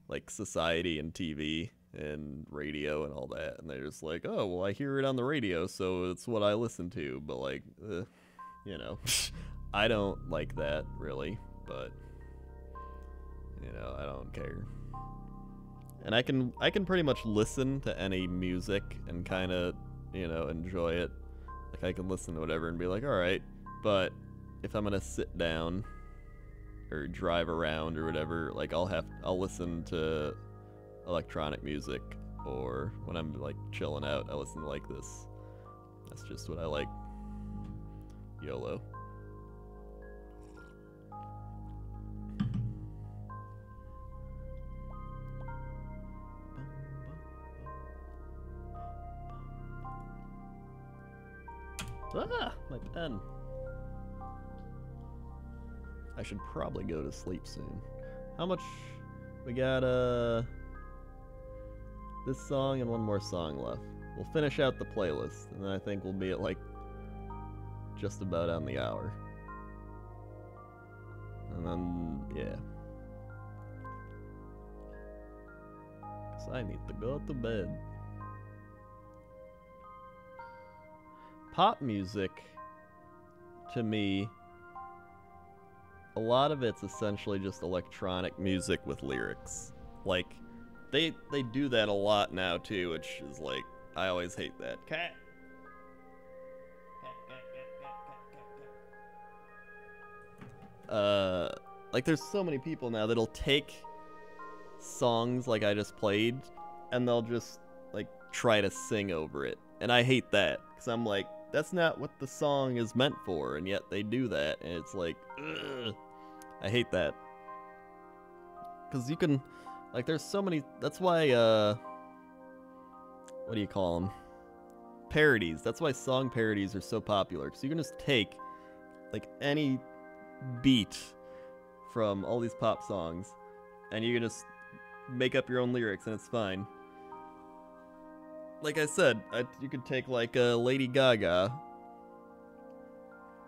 like society and TV and radio and all that, and they're just like, oh, well, I hear it on the radio, so it's what I listen to. But like, you know, I don't like that really, but you know, I don't care. And I can pretty much listen to any music and kind of, you know, enjoy it. Like, I can listen to whatever and be like, all right. But if I'm gonna sit down or drive around or whatever, like, I'll listen to electronic music, or when I'm like chilling out, I listen to like this. That's just what I like. YOLO. Ah, my pen. I should probably go to sleep soon. How much? We got this song and one more song left. We'll finish out the playlist, and then I think we'll be at like just about on the hour. And then, yeah. 'Cause I need to go to bed. Pop music, to me, a lot of it's essentially just electronic music with lyrics. Like, they do that a lot now too, which is like, I always hate that. Cat. Like, there's so many people now that'll take songs like I just played, and they'll just like try to sing over it, and I hate that, because I'm like, that's not what the song is meant for, and yet they do that, and it's like, ugh. I hate that. Because you can, like, there's so many, that's why, what do you call them? parodies. That's why song parodies are so popular, because you can just take like any beat from all these pop songs and you can just make up your own lyrics and it's fine. Like I said, you could take like Lady Gaga,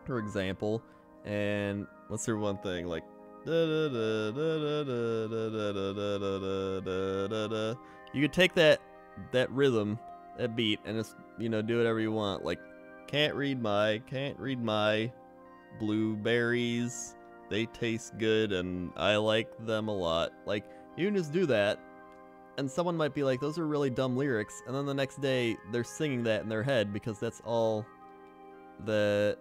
for example, and what's her one thing, like you could take that rhythm, that beat, and just, you know, do whatever you want. Like, can't read my blueberries, they taste good and I like them a lot. Like, you can just do that and someone might be like, those are really dumb lyrics, and then the next day they're singing that in their head because that's all that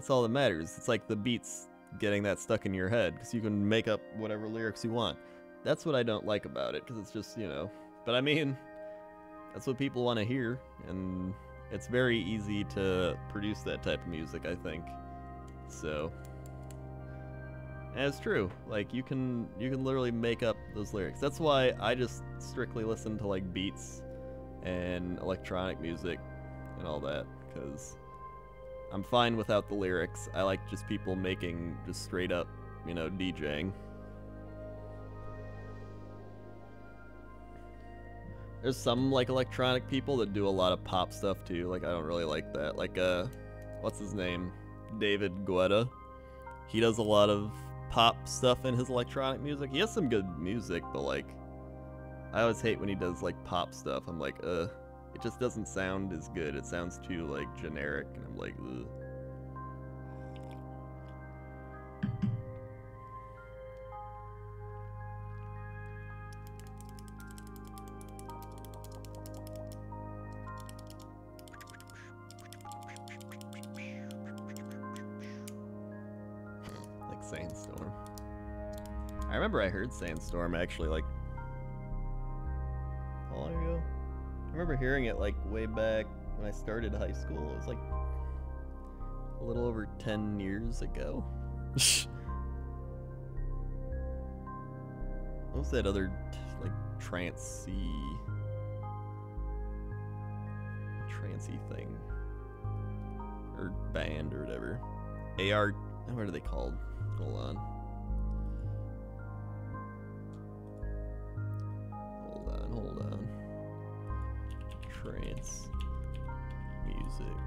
matters. It's like the beats getting that stuck in your head, because you can make up whatever lyrics you want. That's what I don't like about it, because it's just, you know, but I mean, that's what people want to hear, and it's very easy to produce that type of music, I think. So, and it's true, like you can literally make up those lyrics. That's why I just strictly listen to like beats and electronic music and all that, because I'm fine without the lyrics. I like just people making just straight up, you know, DJing. There's some like electronic people that do a lot of pop stuff too. Like, I don't really like that. Like, what's his name? David Guetta. He does a lot of pop stuff in his electronic music. He has some good music, but like, I always hate when he does like pop stuff. I'm like, it just doesn't sound as good. It sounds too like generic, and I'm like, ugh. Like Sandstorm. I remember I heard Sandstorm actually like how long ago? I remember hearing it like way back when I started high school. It was like a little over 10 years ago. What was that other like trancey thing? Or band or whatever. AR, what are they called? Hold on. Hold on. Trance music.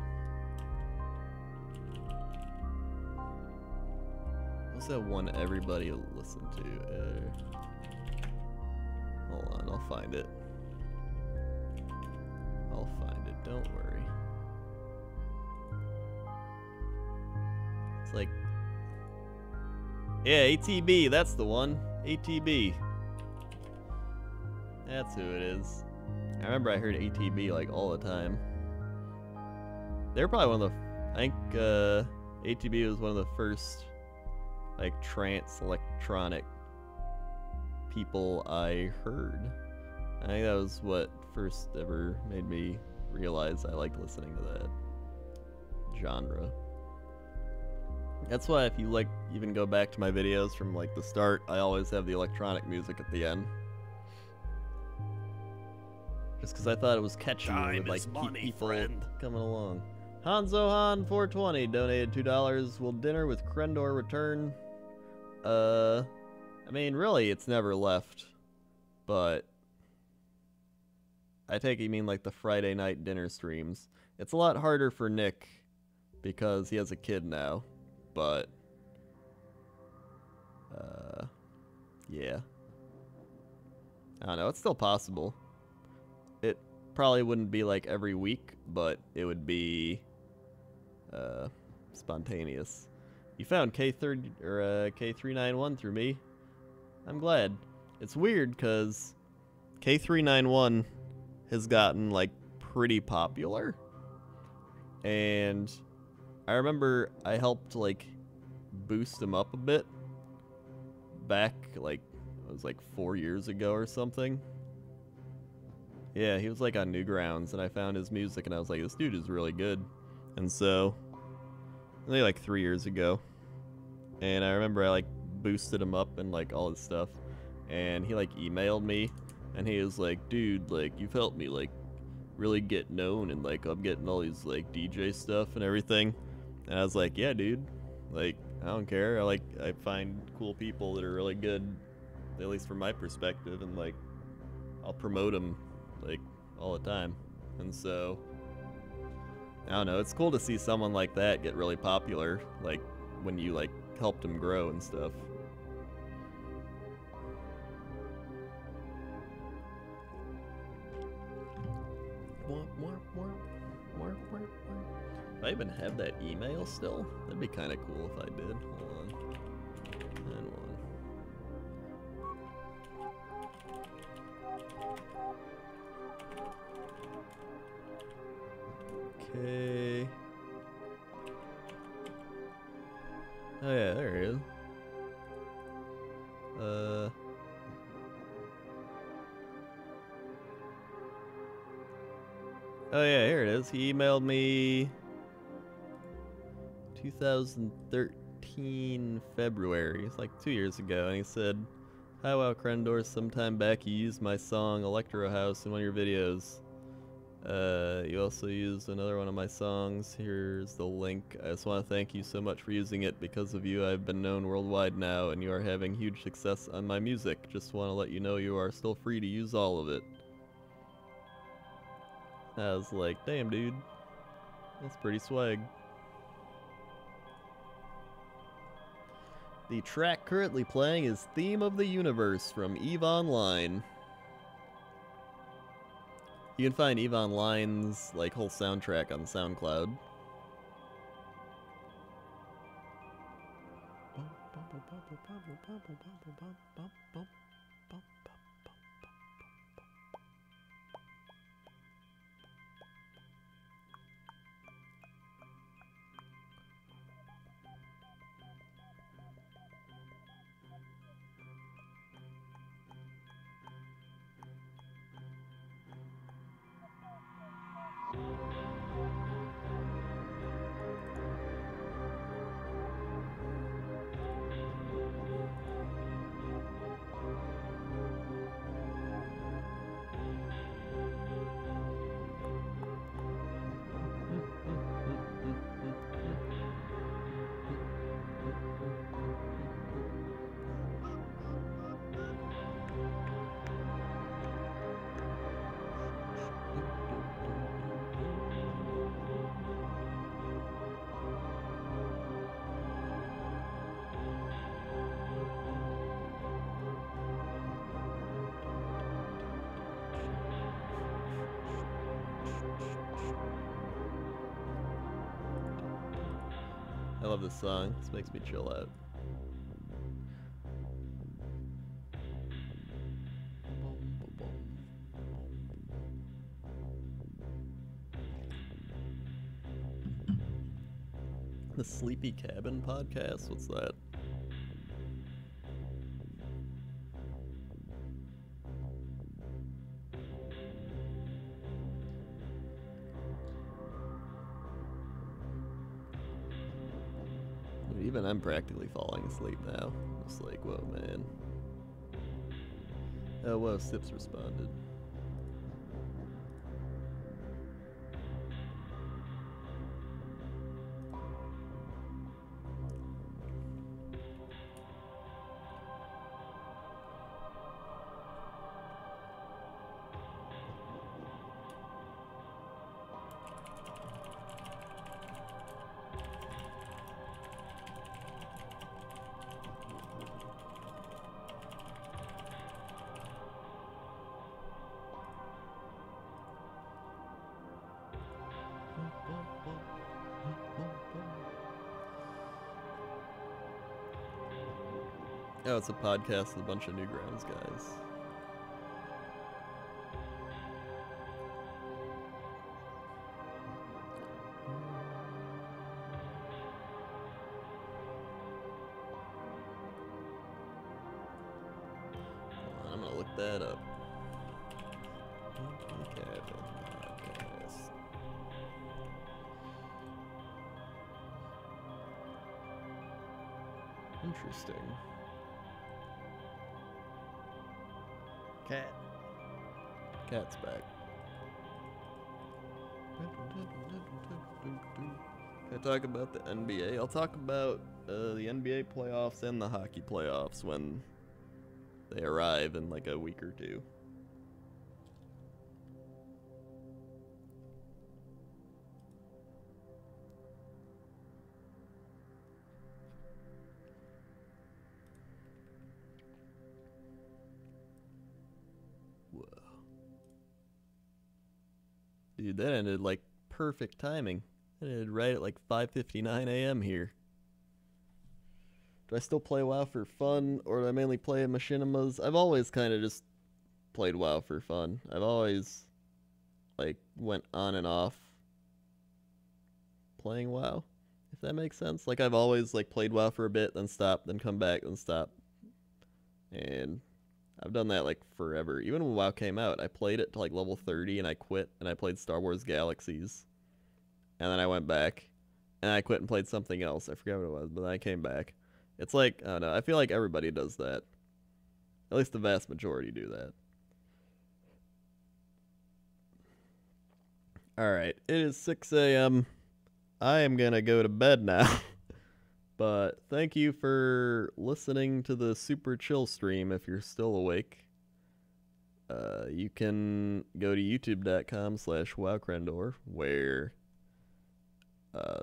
What's that one everybody listened to? Hold on, I'll find it. Don't worry. It's like, yeah, ATB, that's the one. ATB. That's who it is. I remember I heard ATB like all the time. They're probably one of the, I think ATB was one of the first like trance electronic people I heard. I think that was what first ever made me realize I liked listening to that genre. That's why if you like even go back to my videos from like the start, I always have the electronic music at the end. Just because I thought it was catchy and would like keep people coming along. Hanzohan420 donated $2. Will dinner with Krendor return? I mean, really, it's never left. But I take it you mean like the Friday night dinner streams. It's a lot harder for Nick because he has a kid now. But yeah. I don't know, it's still possible. It probably wouldn't be like every week, but it would be spontaneous. You found K30 or K391 through me. I'm glad. It's weird because K391 has gotten like pretty popular, and I remember I helped like boost him up a bit back like it was like 4 years ago or something. Yeah, he was like on Newgrounds, and I found his music and I was like, this dude is really good. And so only like 3 years ago, and I remember I like boosted him up and like all his stuff, and he like emailed me and he was like, dude, like you've helped me like really get known, and like I'm getting all these like DJ stuff and everything. And I was like, yeah, dude, like I don't care. I find cool people that are really good, at least from my perspective, and like I'll promote them like all the time. And so I don't know, it's cool to see someone like that get really popular, like when you like helped him grow and stuff. Do I even have that email still? That'd be kind of cool if I did. Hold on. And one. Okay. Oh yeah, there it is. Oh yeah, here it is. He emailed me 2013 February. It's like 2 years ago, and he said, "Hi, Wow Krendor. Sometime back, you used my song Electro House in one of your videos. You also used another one of my songs. Here's the link. I just want to thank you so much for using it. Because of you, I've been known worldwide now, and you are having huge success on my music. Just want to let you know you are still free to use all of it." I was like, damn, dude. That's pretty swag. The track currently playing is Theme of the Universe from EVE Online. You can find EVE Online's like whole soundtrack on SoundCloud. I love this song. This makes me chill out. The Sleepy Cabin podcast? What's that? Even I'm practically falling asleep now. Just like, whoa, man. Oh, whoa, Sips responded. Oh, it's a podcast with a bunch of Newgrounds guys. I'm gonna look that up. Interesting. Cat. Cat's back. Can I talk about the NBA? I'll talk about the NBA playoffs and the hockey playoffs when they arrive in like a week or two. Whoa. Dude, that ended like perfect timing. It ended right at like 5:59 a.m. here. Do I still play WoW for fun, or do I mainly play machinimas? I've always kind of just played WoW for fun. I've always like went on and off playing WoW, if that makes sense. Like I've always like played WoW for a bit, then stopped, then come back, then stop. And I've done that like forever. Even when WoW came out, I played it to like level 30 and I quit and I played Star Wars Galaxies. And then I went back and I quit and played something else. I forgot what it was, but then I came back. It's like, I don't know, I feel like everybody does that. At least the vast majority do that. Alright, it is 6 a.m. I am gonna go to bed now. But thank you for listening to the super chill stream if you're still awake. You can go to youtube.com/wowkrendor where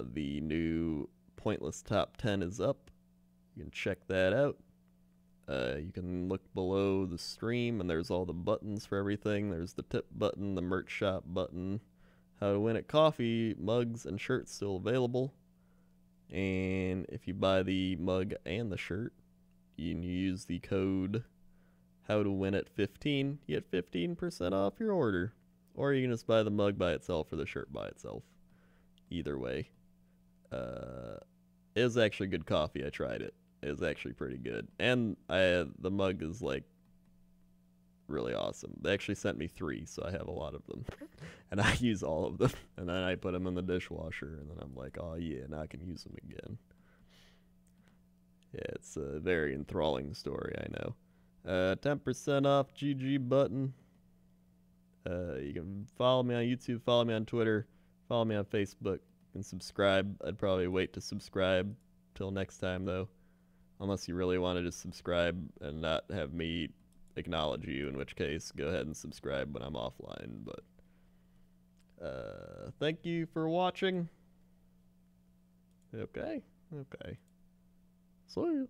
the new Pointless Top 10 is up. You can check that out. You can look below the stream and there's all the buttons for everything. There's the tip button, the merch shop button, how to win at coffee, mugs, and shirts still available. And if you buy the mug and the shirt, you can use the code HowToWinIt15, you get 15% off your order. Or you can just buy the mug by itself or the shirt by itself. Either way. It was actually good coffee. I tried it. It was actually pretty good. And the mug is like really awesome. They actually sent me 3, so I have a lot of them. And I use all of them. And then I put them in the dishwasher, and then I'm like, oh yeah, now I can use them again. Yeah, it's a very enthralling story, I know. 10% off GG button. You can follow me on YouTube, follow me on Twitter, follow me on Facebook, and subscribe. I'd probably wait to subscribe till next time, though. Unless you really want to just subscribe and not have me acknowledge you, in which case, go ahead and subscribe when I'm offline. But thank you for watching. Okay. See you.